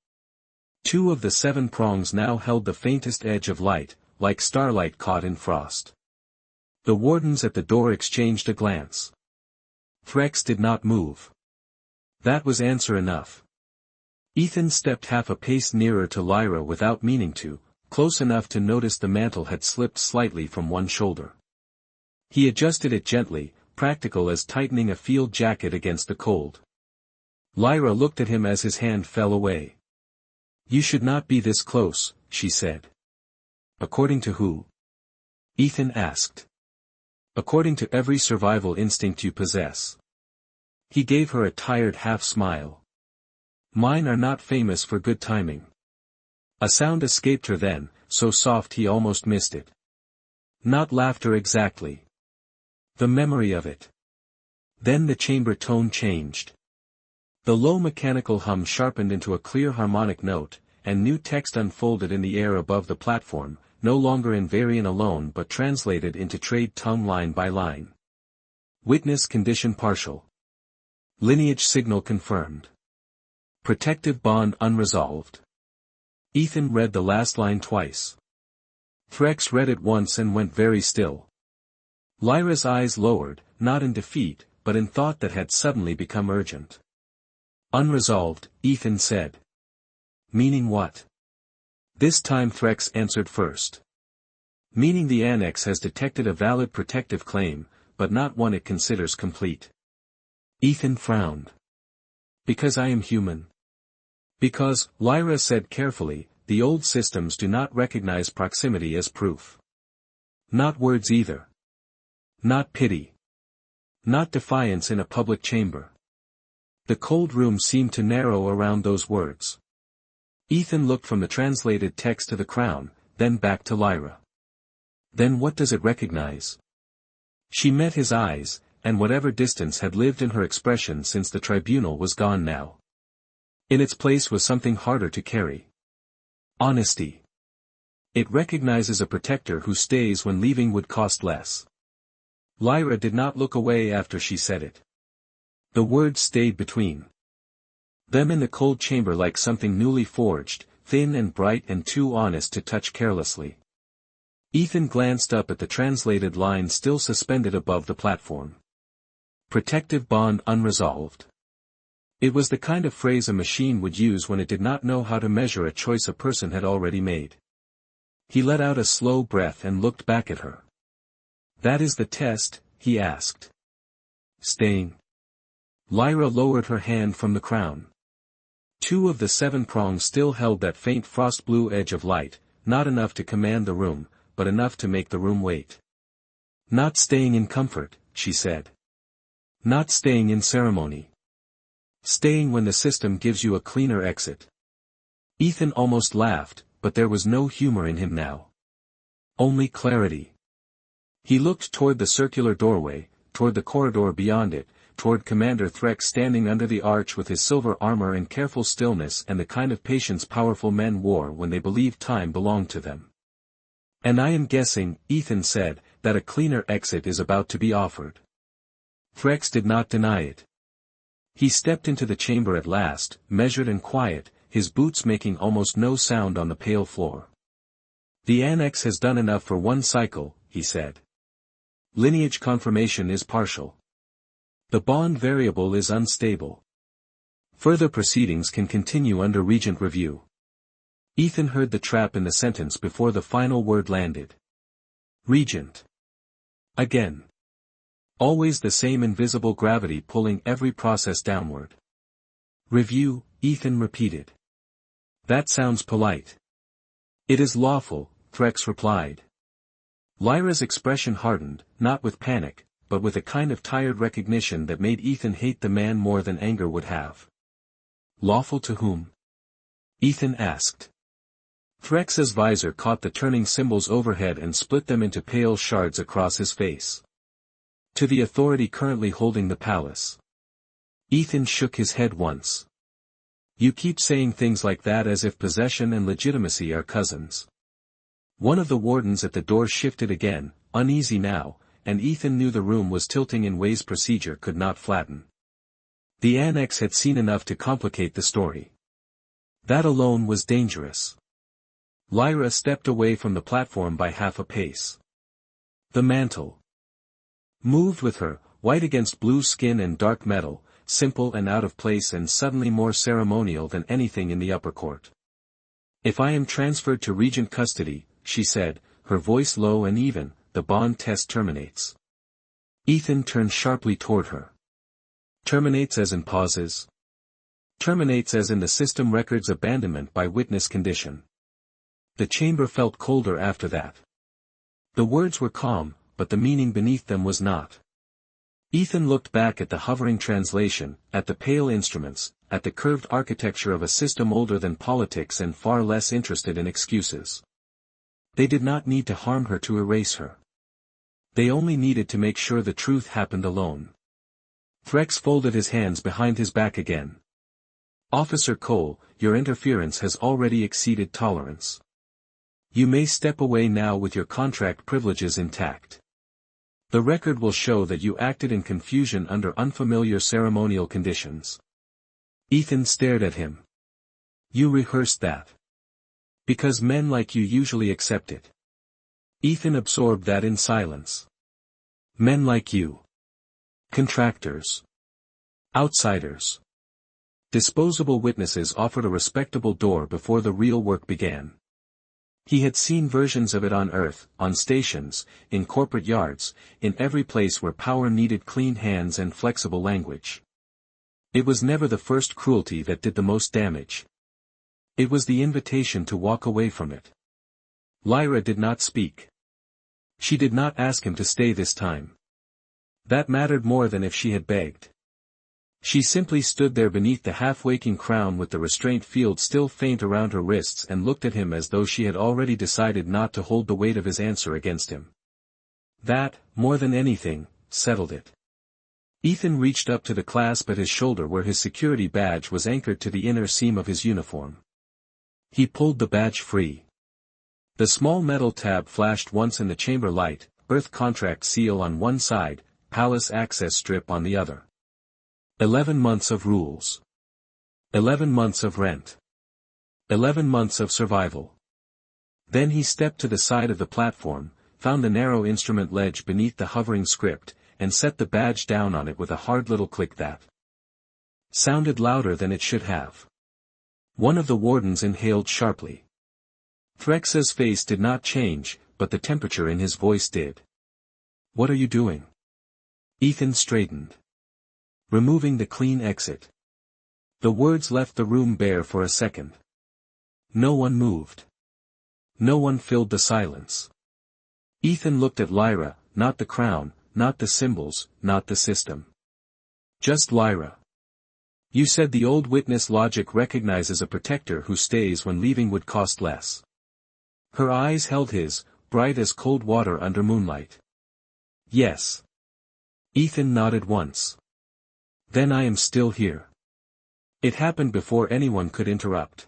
A: 2 of the 7 prongs now held the faintest edge of light, like starlight caught in frost. The wardens at the door exchanged a glance. Threx did not move. That was answer enough. Ethan stepped half a pace nearer to Lyra without meaning to, close enough to notice the mantle had slipped slightly from one shoulder. He adjusted it gently, practical as tightening a field jacket against the cold. Lyra looked at him as his hand fell away. You should not be this close, she said. According to who? Ethan asked. According to every survival instinct you possess. He gave her a tired half-smile. Mine are not famous for good timing. A sound escaped her then, so soft he almost missed it. Not laughter exactly. The memory of it. Then the chamber tone changed. The low mechanical hum sharpened into a clear harmonic note, and new text unfolded in the air above the platform, no longer in Varian alone but translated into trade tongue line by line. Witness condition partial. Lineage signal confirmed. Protective bond unresolved. Ethan read the last line twice. Threx read it once and went very still. Lyra's eyes lowered, not in defeat, but in thought that had suddenly become urgent. Unresolved, Ethan said. Meaning what? This time Threx answered first. Meaning the Annex has detected a valid protective claim, but not one it considers complete. Ethan frowned. Because I am human. Because, Lyra said carefully, the old systems do not recognize proximity as proof. Not words either. Not pity. Not defiance in a public chamber. The cold room seemed to narrow around those words. Ethan looked from the translated text to the crown, then back to Lyra. Then what does it recognize? She met his eyes, and whatever distance had lived in her expression since the tribunal was gone now. In its place was something harder to carry. Honesty. It recognizes a protector who stays when leaving would cost less. Lyra did not look away after she said it. The words stayed between them in the cold chamber like something newly forged, thin and bright and too honest to touch carelessly. Ethan glanced up at the translated line still suspended above the platform. Protective bond unresolved. It was the kind of phrase a machine would use when it did not know how to measure a choice a person had already made. He let out a slow breath and looked back at her. That is the test, he asked. Staying. Lyra lowered her hand from the crown. 2 of the 7 prongs still held that faint frost blue edge of light, not enough to command the room, but enough to make the room wait. Not staying in comfort, she said. Not staying in ceremony. Staying when the system gives you a cleaner exit. Ethan almost laughed, but there was no humor in him now. Only clarity. He looked toward the circular doorway, toward the corridor beyond it, toward Commander Threx standing under the arch with his silver armor and careful stillness and the kind of patience powerful men wore when they believed time belonged to them. And I am guessing, Ethan said, that a cleaner exit is about to be offered. Threx did not deny it. He stepped into the chamber at last, measured and quiet, his boots making almost no sound on the pale floor. The Annex has done enough for one cycle, he said. Lineage confirmation is partial. The bond variable is unstable. Further proceedings can continue under Regent review. Ethan heard the trap in the sentence before the final word landed. Regent. Again. Always the same invisible gravity pulling every process downward. Review, Ethan repeated. That sounds polite. It is lawful, Threx replied. Lyra's expression hardened, not with panic, but with a kind of tired recognition that made Ethan hate the man more than anger would have. Lawful to whom? Ethan asked. Threx's visor caught the turning symbols overhead and split them into pale shards across his face. To the authority currently holding the palace. Ethan shook his head once. You keep saying things like that as if possession and legitimacy are cousins. One of the wardens at the door shifted again, uneasy now, and Ethan knew the room was tilting in ways procedure could not flatten. The Annex had seen enough to complicate the story. That alone was dangerous. Lyra stepped away from the platform by half a pace. The mantle moved with her, white against blue skin and dark metal, simple and out of place and suddenly more ceremonial than anything in the upper court. If I am transferred to Regent custody, she said, her voice low and even, the bond test terminates. Ethan turned sharply toward her. Terminates as in pauses. Terminates as in the system records abandonment by witness condition. The chamber felt colder after that. The words were calm, but the meaning beneath them was not. Ethan looked back at the hovering translation, at the pale instruments, at the curved architecture of a system older than politics and far less interested in excuses. They did not need to harm her to erase her. They only needed to make sure the truth happened alone. Threx folded his hands behind his back again. Officer Cole, your interference has already exceeded tolerance. You may step away now with your contract privileges intact. The record will show that you acted in confusion under unfamiliar ceremonial conditions. Ethan stared at him. You rehearsed that. Because men like you usually accept it. Ethan absorbed that in silence. Men like you. Contractors. Outsiders. Disposable witnesses offered a respectable door before the real work began. He had seen versions of it on Earth, on stations, in corporate yards, in every place where power needed clean hands and flexible language. It was never the first cruelty that did the most damage. It was the invitation to walk away from it. Lyra did not speak. She did not ask him to stay this time. That mattered more than if she had begged. She simply stood there beneath the half-waking crown with the restraint field still faint around her wrists and looked at him as though she had already decided not to hold the weight of his answer against him. That, more than anything, settled it. Ethan reached up to the clasp at his shoulder where his security badge was anchored to the inner seam of his uniform. He pulled the badge free. The small metal tab flashed once in the chamber light, Earth contract seal on one side, Palace access strip on the other. 11 months of rules. 11 months of rent. 11 months of survival. Then he stepped to the side of the platform, found the narrow instrument ledge beneath the hovering script, and set the badge down on it with a hard little click that sounded louder than it should have. One of the wardens inhaled sharply. Threx's face did not change, but the temperature in his voice did. "What are you doing?" Ethan straightened. "Removing the clean exit." The words left the room bare for a second. No one moved. No one filled the silence. Ethan looked at Lyra, not the crown, not the symbols, not the system. Just Lyra. "You said the old witness logic recognizes a protector who stays when leaving would cost less." Her eyes held his, bright as cold water under moonlight. "Yes." Ethan nodded once. "Then I am still here." It happened before anyone could interrupt.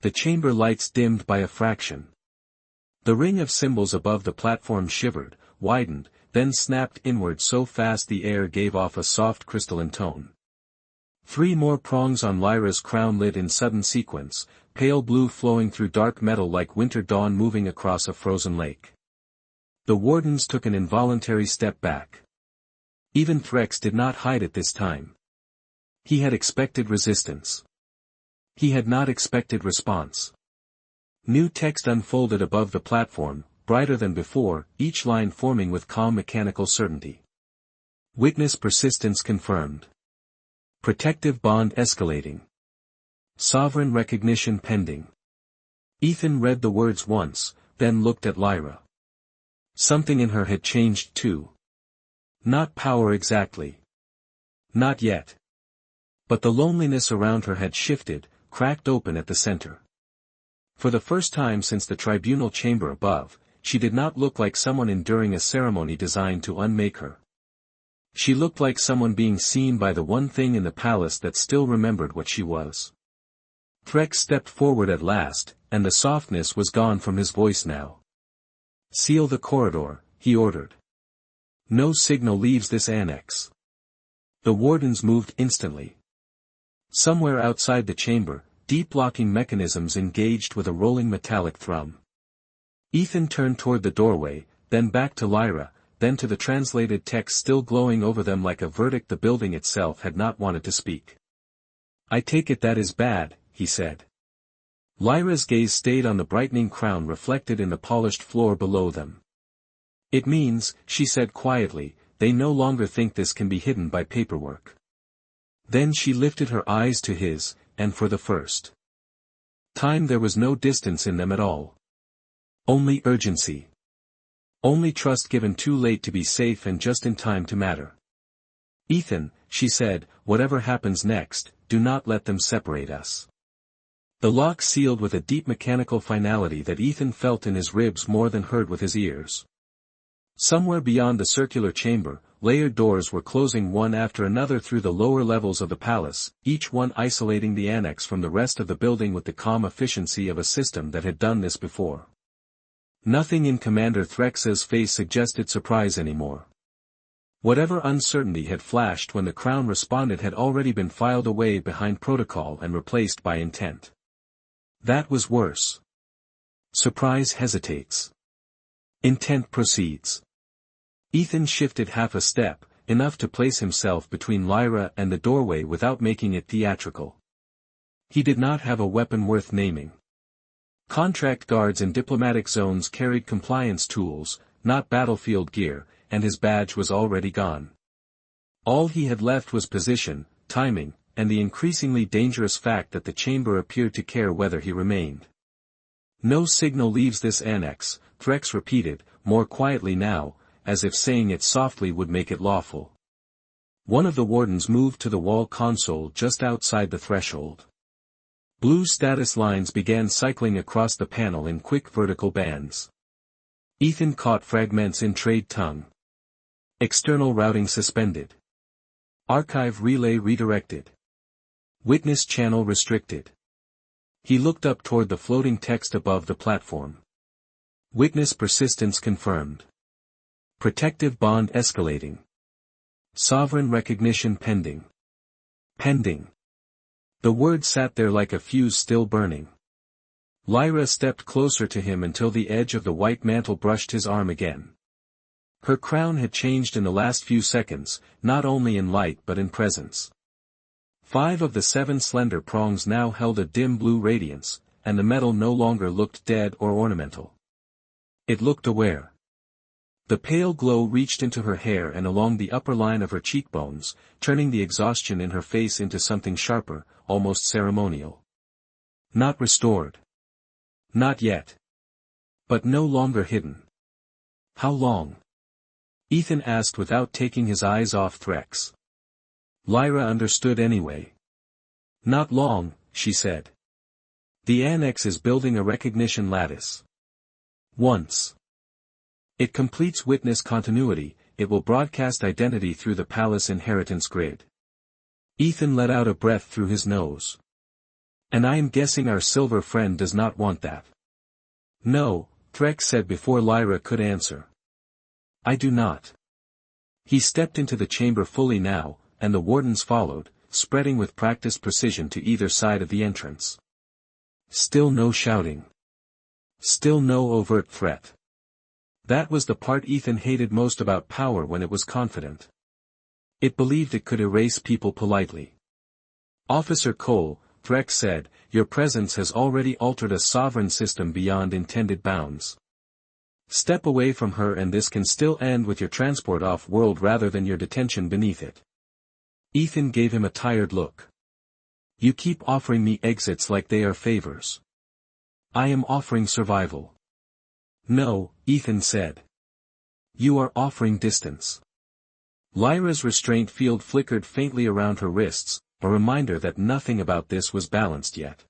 A: The chamber lights dimmed by a fraction. The ring of symbols above the platform shivered, widened, then snapped inward so fast the air gave off a soft crystalline tone. 3 more prongs on Lyra's crown lit in sudden sequence, pale blue flowing through dark metal like winter dawn moving across a frozen lake. The wardens took an involuntary step back. Even Threx did not hide it this time. He had expected resistance. He had not expected response. New text unfolded above the platform, brighter than before, each line forming with calm mechanical certainty. Witness persistence confirmed. Protective bond escalating. Sovereign recognition pending. Ethan read the words once, then looked at Lyra. Something in her had changed too. Not power exactly. Not yet. But the loneliness around her had shifted, cracked open at the center. For the first time since the tribunal chamber above, she did not look like someone enduring a ceremony designed to unmake her. She looked like someone being seen by the one thing in the palace that still remembered what she was. Threx stepped forward at last, and the softness was gone from his voice now. "Seal the corridor," he ordered. "No signal leaves this annex." The wardens moved instantly. Somewhere outside the chamber, deep locking mechanisms engaged with a rolling metallic thrum. Ethan turned toward the doorway, then back to Lyra, then to the translated text still glowing over them like a verdict the building itself had not wanted to speak. "I take it that is bad," he said. Lyra's gaze stayed on the brightening crown reflected in the polished floor below them. "It means," she said quietly, "they no longer think this can be hidden by paperwork." Then she lifted her eyes to his, and for the first time there was no distance in them at all. Only urgency. Only trust given too late to be safe and just in time to matter. "Ethan," she said, "whatever happens next, do not let them separate us." The lock sealed with a deep mechanical finality that Ethan felt in his ribs more than heard with his ears. Somewhere beyond the circular chamber, layered doors were closing one after another through the lower levels of the palace, each one isolating the annex from the rest of the building with the calm efficiency of a system that had done this before. Nothing in Commander Threx's face suggested surprise anymore. Whatever uncertainty had flashed when the crown responded had already been filed away behind protocol and replaced by intent. That was worse. Surprise hesitates. Intent proceeds. Ethan shifted half a step, enough to place himself between Lyra and the doorway without making it theatrical. He did not have a weapon worth naming. Contract guards in diplomatic zones carried compliance tools, not battlefield gear, and his badge was already gone. All he had left was position, timing, and the increasingly dangerous fact that the chamber appeared to care whether he remained. "No signal leaves this annex," Threx repeated, more quietly now, as if saying it softly would make it lawful. One of the wardens moved to the wall console just outside the threshold. Blue status lines began cycling across the panel in quick vertical bands. Ethan caught fragments in trade tongue. External routing suspended. Archive relay redirected. Witness channel restricted. He looked up toward the floating text above the platform. Witness persistence confirmed. Protective bond escalating. Sovereign recognition pending. Pending. The word sat there like a fuse still burning. Lyra stepped closer to him until the edge of the white mantle brushed his arm again. Her crown had changed in the last few seconds, not only in light but in presence. 5 of the 7 slender prongs now held a dim blue radiance, and the metal no longer looked dead or ornamental. It looked aware. The pale glow reached into her hair and along the upper line of her cheekbones, turning the exhaustion in her face into something sharper, almost ceremonial. Not restored. Not yet. But no longer hidden. How long? Ethan asked without taking his eyes off Threx. Lyra understood anyway. Not long, she said. The annex is building a recognition lattice. Once it completes witness continuity, it will broadcast identity through the palace inheritance grid. Ethan let out a breath through his nose. And I am guessing our silver friend does not want that. No, Threx said before Lyra could answer. I do not. He stepped into the chamber fully now, and the wardens followed, spreading with practiced precision to either side of the entrance. Still no shouting. Still no overt threat. That was the part Ethan hated most about power when it was confident. It believed it could erase people politely. Officer Cole, Threx said, your presence has already altered a sovereign system beyond intended bounds. Step away from her and this can still end with your transport off-world rather than your detention beneath it. Ethan gave him a tired look. You keep offering me exits like they are favors. I am offering survival. No, Ethan said. You are offering distance. Lyra's restraint field flickered faintly around her wrists, a reminder that nothing about this was balanced yet.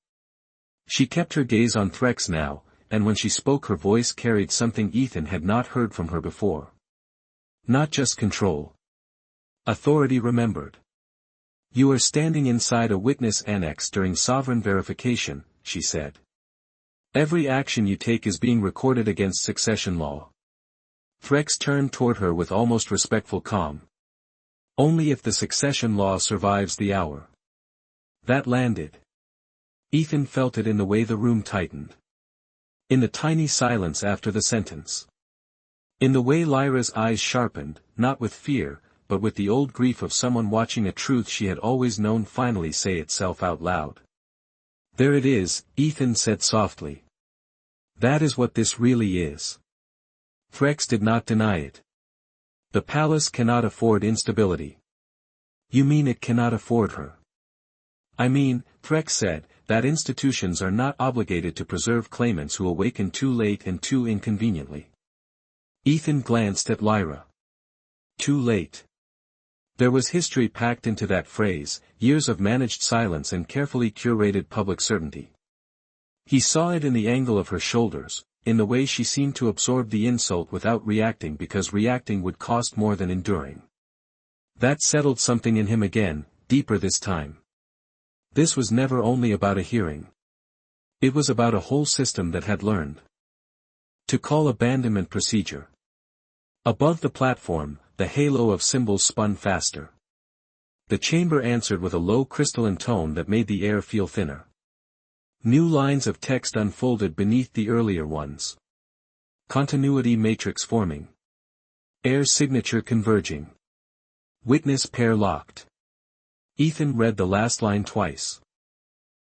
A: She kept her gaze on Threx now, and when she spoke her voice carried something Ethan had not heard from her before. Not just control. Authority remembered. You are standing inside a witness annex during sovereign verification, she said. Every action you take is being recorded against succession law. Threx turned toward her with almost respectful calm. Only if the succession law survives the hour. That landed. Ethan felt it in the way the room tightened. In the tiny silence after the sentence. In the way Lyra's eyes sharpened, not with fear, but with the old grief of someone watching a truth she had always known finally say itself out loud. There it is, Ethan said softly. That is what this really is. Threx did not deny it. The palace cannot afford instability. You mean it cannot afford her? I mean, Threx said, that institutions are not obligated to preserve claimants who awaken too late and too inconveniently. Ethan glanced at Lyra. Too late. There was history packed into that phrase, years of managed silence and carefully curated public certainty. He saw it in the angle of her shoulders, in the way she seemed to absorb the insult without reacting because reacting would cost more than enduring. That settled something in him again, deeper this time. This was never only about a hearing. It was about a whole system that had learned to call abandonment procedure. Above the platform, the halo of symbols spun faster. The chamber answered with a low crystalline tone that made the air feel thinner. New lines of text unfolded beneath the earlier ones. Continuity matrix forming. Air signature converging. Witness pair locked. Ethan read the last line twice.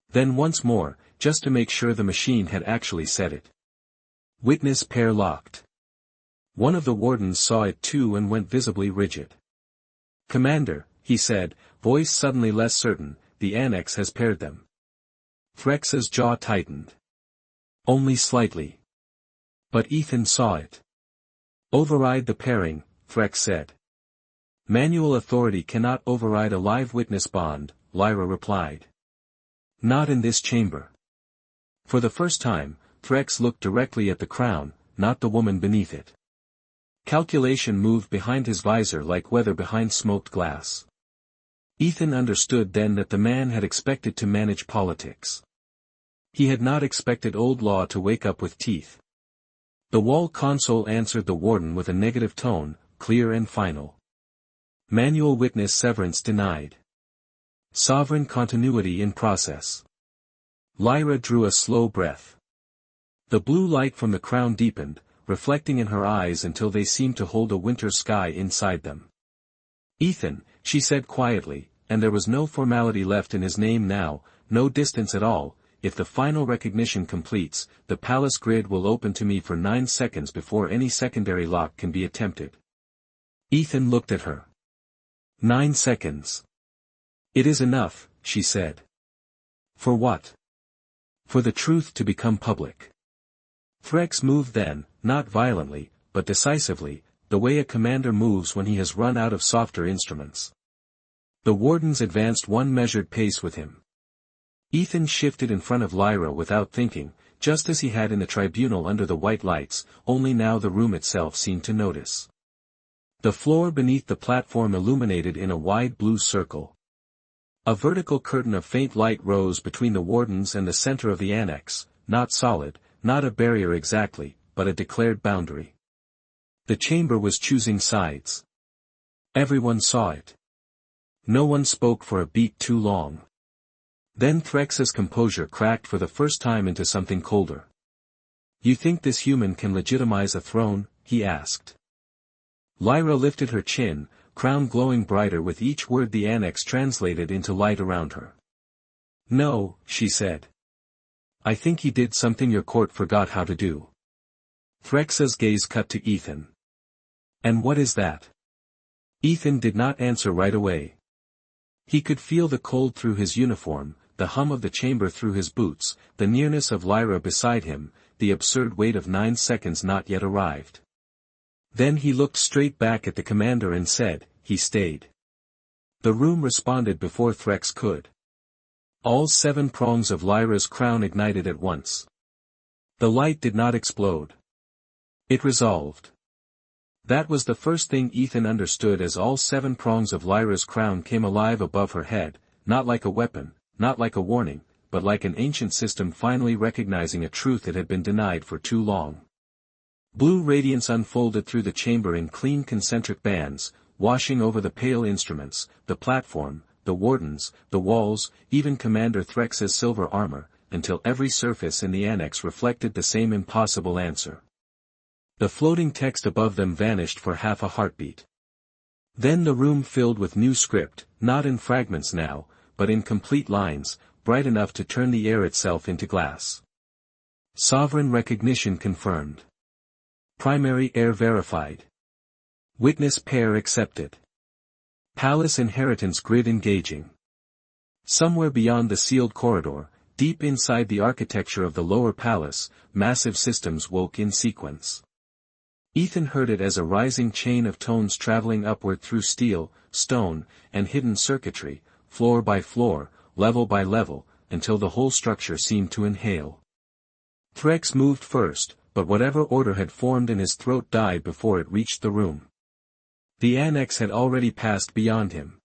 A: Then once more, just to make sure the machine had actually said it. Witness pair locked. One of the wardens saw it too and went visibly rigid. "Commander," he said, voice suddenly less certain, "the annex has paired them." Threx's jaw tightened. Only slightly. But Ethan saw it. "Override the pairing," Threx said. "Manual authority cannot override a live witness bond," Lyra replied. "Not in this chamber." For the first time, Threx looked directly at the crown, not the woman beneath it. Calculation moved behind his visor like weather behind smoked glass. Ethan understood then that the man had expected to manage politics. He had not expected old law to wake up with teeth. The wall console answered the warden with a negative tone, clear and final. Manual witness severance denied. Sovereign continuity in process. Lyra drew a slow breath. The blue light from the crown deepened, reflecting in her eyes until they seemed to hold a winter sky inside them. "Ethan," she said quietly, and there was no formality left in his name now, no distance at all, "if the final recognition completes, the palace grid will open to me for 9 seconds before any secondary lock can be attempted." Ethan looked at her. 9 seconds. "It is enough," she said. "For what?" "For the truth to become public." Threx moved then, not violently, but decisively, the way a commander moves when he has run out of softer instruments. The wardens advanced one measured pace with him. Ethan shifted in front of Lyra without thinking, just as he had in the tribunal under the white lights, only now the room itself seemed to notice. The floor beneath the platform illuminated in a wide blue circle. A vertical curtain of faint light rose between the wardens and the center of the annex, not solid, not a barrier exactly, but a declared boundary. The chamber was choosing sides. Everyone saw it. No one spoke for a beat too long. Then Threx's composure cracked for the first time into something colder. "You think this human can legitimize a throne?" he asked. Lyra lifted her chin, crown glowing brighter with each word the annex translated into light around her. "No," she said. "I think he did something your court forgot how to do." Threx's gaze cut to Ethan. "And what is that?" Ethan did not answer right away. He could feel the cold through his uniform, the hum of the chamber through his boots, the nearness of Lyra beside him, the absurd weight of 9 seconds not yet arrived. Then he looked straight back at the commander and said, "He stayed." The room responded before Threx could. All 7 prongs of Lyra's crown ignited at once. The light did not explode. It resolved. That was the first thing Ethan understood as all 7 prongs of Lyra's crown came alive above her head, not like a weapon, not like a warning, but like an ancient system finally recognizing a truth it had been denied for too long. Blue radiance unfolded through the chamber in clean concentric bands, washing over the pale instruments, the platform, the wardens, the walls, even Commander Threx's silver armor, until every surface in the annex reflected the same impossible answer. The floating text above them vanished for half a heartbeat. Then the room filled with new script, not in fragments now, but in complete lines, bright enough to turn the air itself into glass. Sovereign recognition confirmed. Primary heir verified. Witness pair accepted. Palace inheritance grid engaging. Somewhere beyond the sealed corridor, deep inside the architecture of the lower palace, massive systems woke in sequence. Ethan heard it as a rising chain of tones traveling upward through steel, stone, and hidden circuitry, floor by floor, level by level, until the whole structure seemed to inhale. Threx moved first, but whatever order had formed in his throat died before it reached the room. The annex had already passed beyond him.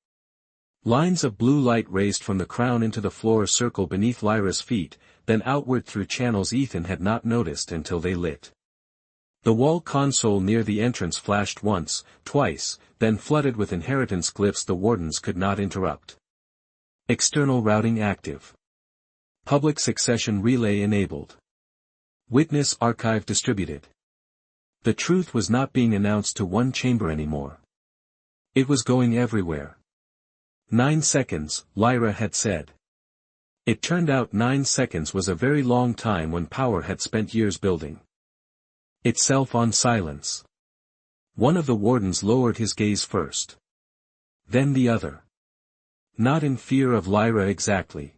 A: Lines of blue light raced from the crown into the floor circle beneath Lyra's feet, then outward through channels Ethan had not noticed until they lit. The wall console near the entrance flashed once, twice, then flooded with inheritance glyphs the wardens could not interrupt. External routing active. Public succession relay enabled. Witness archive distributed. The truth was not being announced to one chamber anymore. It was going everywhere. 9 seconds, Lyra had said. It turned out 9 seconds was a very long time when power had spent years building itself on silence. One of the wardens lowered his gaze first. Then the other. Not in fear of Lyra exactly.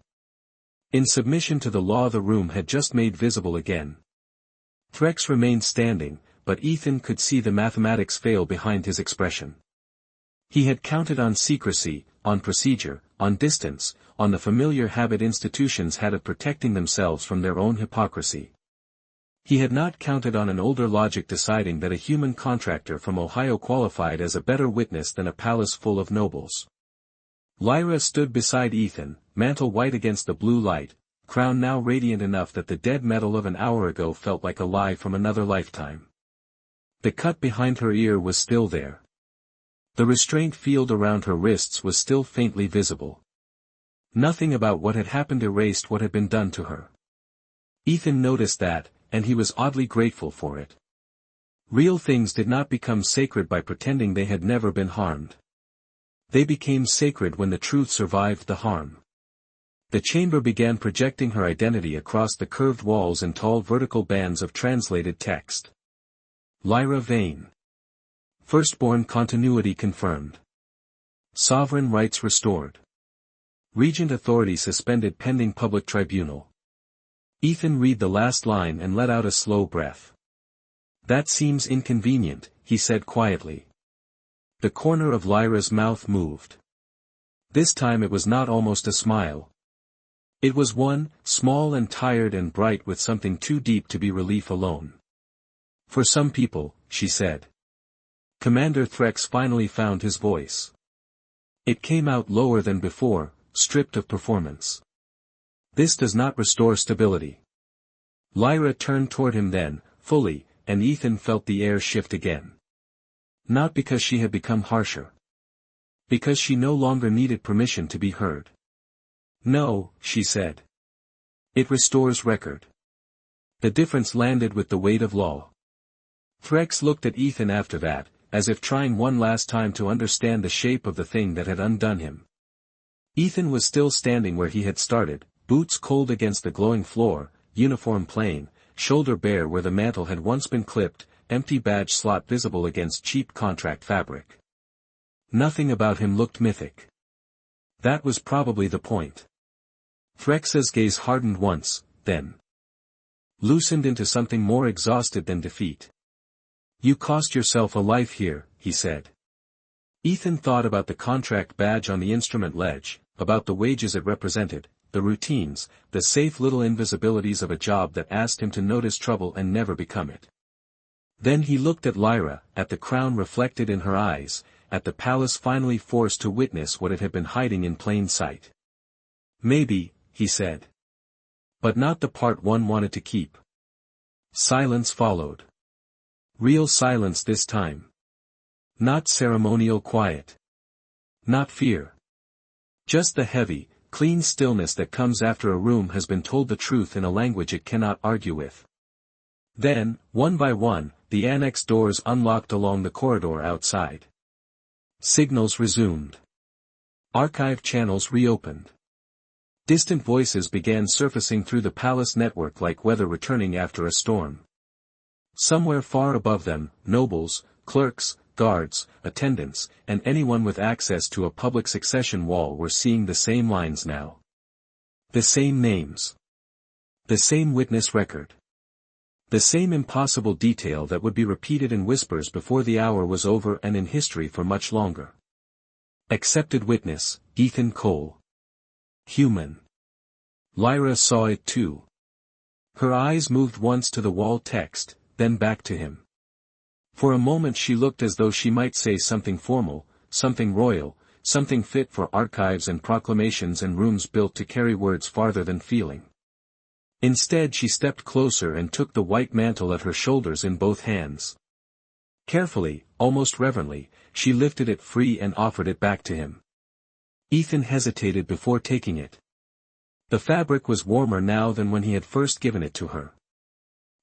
A: In submission to the law the room had just made visible again. Threx remained standing, but Ethan could see the mathematics fail behind his expression. He had counted on secrecy, on procedure, on distance, on the familiar habit institutions had of protecting themselves from their own hypocrisy. He had not counted on an older logic deciding that a human contractor from Ohio qualified as a better witness than a palace full of nobles. Lyra stood beside Ethan, mantle white against the blue light, crown now radiant enough that the dead metal of an hour ago felt like a lie from another lifetime. The cut behind her ear was still there. The restraint field around her wrists was still faintly visible. Nothing about what had happened erased what had been done to her. Ethan noticed that, and he was oddly grateful for it. Real things did not become sacred by pretending they had never been harmed. They became sacred when the truth survived the harm. The chamber began projecting her identity across the curved walls in tall vertical bands of translated text. Lyra Vane. Firstborn continuity confirmed. Sovereign rights restored. Regent authority suspended pending public tribunal. Ethan read the last line and let out a slow breath. That seems inconvenient, he said quietly. The corner of Lyra's mouth moved. This time it was not almost a smile. It was one, small and tired and bright with something too deep to be relief alone. For some people, she said. Commander Threx finally found his voice. It came out lower than before, stripped of performance. This does not restore stability. Lyra turned toward him then, fully, and Ethan felt the air shift again. Not because she had become harsher. Because she no longer needed permission to be heard. No, she said. It restores record. The difference landed with the weight of law. Threx looked at Ethan after that, as if trying one last time to understand the shape of the thing that had undone him. Ethan was still standing where he had started, boots cold against the glowing floor, uniform plain, shoulder bare where the mantle had once been clipped, empty badge slot visible against cheap contract fabric. Nothing about him looked mythic. That was probably the point. Threx's gaze hardened once, then loosened into something more exhausted than defeat. You cost yourself a life here, he said. Ethan thought about the contract badge on the instrument ledge, about the wages it represented, the routines, the safe little invisibilities of a job that asked him to notice trouble and never become it. Then he looked at Lyra, at the crown reflected in her eyes, at the palace finally forced to witness what it had been hiding in plain sight. Maybe, he said. But not the part one wanted to keep. Silence followed. Real silence this time. Not ceremonial quiet. Not fear. Just the heavy, clean stillness that comes after a room has been told the truth in a language it cannot argue with. Then, one by one, the annex doors unlocked along the corridor outside. Signals resumed. Archive channels reopened. Distant voices began surfacing through the palace network like weather returning after a storm. Somewhere far above them, nobles, clerks, guards, attendants, and anyone with access to a public succession wall were seeing the same lines now. The same names. The same witness record. The same impossible detail that would be repeated in whispers before the hour was over and in history for much longer. Accepted witness, Ethan Cole. Human. Lyra saw it too. Her eyes moved once to the wall text, then back to him. For a moment she looked as though she might say something formal, something royal, something fit for archives and proclamations and rooms built to carry words farther than feeling. Instead she stepped closer and took the white mantle at her shoulders in both hands. Carefully, almost reverently, she lifted it free and offered it back to him. Ethan hesitated before taking it. The fabric was warmer now than when he had first given it to her.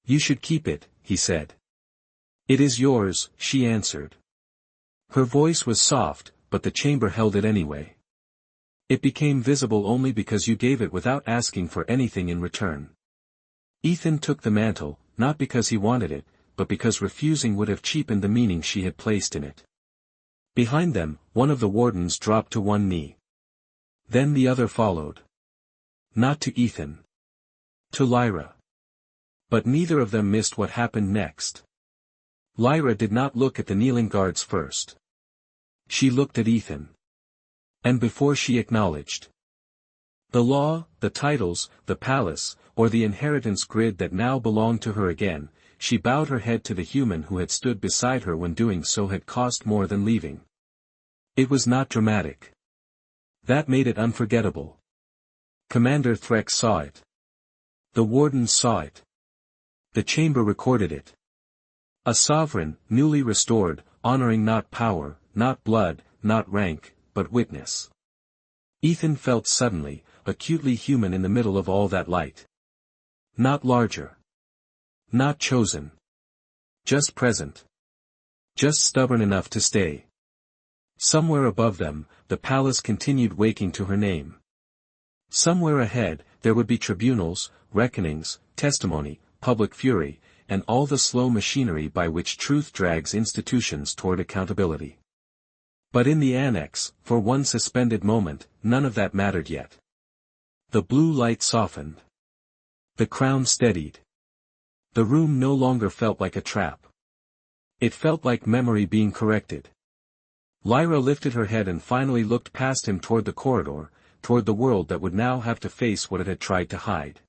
A: You should keep it, he said. It is yours, she answered. Her voice was soft, but the chamber held it anyway. It became visible only because you gave it without asking for anything in return. Ethan took the mantle, not because he wanted it, but because refusing would have cheapened the meaning she had placed in it. Behind them, one of the wardens dropped to one knee. Then the other followed. Not to Ethan. To Lyra. But neither of them missed what happened next. Lyra did not look at the kneeling guards first. She looked at Ethan. And before she acknowledged the law, the titles, the palace, or the inheritance grid that now belonged to her again, she bowed her head to the human who had stood beside her when doing so had cost more than leaving. It was not dramatic. That made it unforgettable. Commander Threx saw it. The wardens saw it. The chamber recorded it. A sovereign, newly restored, honoring not power, not blood, not rank, but witness. Ethan felt suddenly, acutely human in the middle of all that light. Not larger. Not chosen. Just present. Just stubborn enough to stay. Somewhere above them, the palace continued waking to her name. Somewhere ahead, there would be tribunals, reckonings, testimony, public fury, and all the slow machinery by which truth drags institutions toward accountability. But in the annex, for one suspended moment, none of that mattered yet. The blue light softened. The crown steadied. The room no longer felt like a trap. It felt like memory being corrected. Lyra lifted her head and finally looked past him toward the corridor, toward the world that would now have to face what it had tried to hide.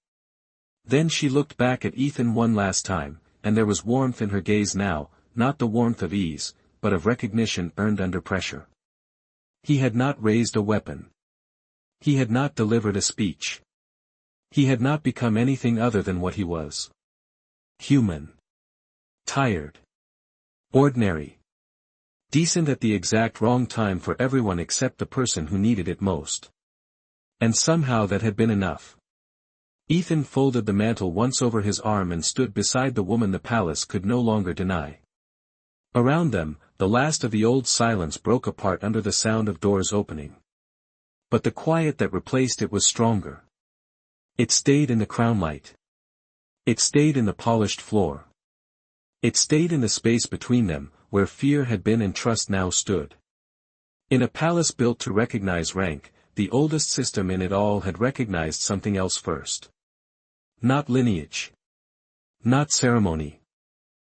A: Then she looked back at Ethan one last time, and there was warmth in her gaze now, not the warmth of ease, but of recognition earned under pressure. He had not raised a weapon. He had not delivered a speech. He had not become anything other than what he was. Human. Tired. Ordinary. Decent at the exact wrong time for everyone except the person who needed it most. And somehow that had been enough. Ethan folded the mantle once over his arm and stood beside the woman the palace could no longer deny. Around them, the last of the old silence broke apart under the sound of doors opening. But the quiet that replaced it was stronger. It stayed in the crown light. It stayed in the polished floor. It stayed in the space between them, where fear had been and trust now stood. In a palace built to recognize rank, the oldest system in it all had recognized something else first. Not lineage. Not ceremony.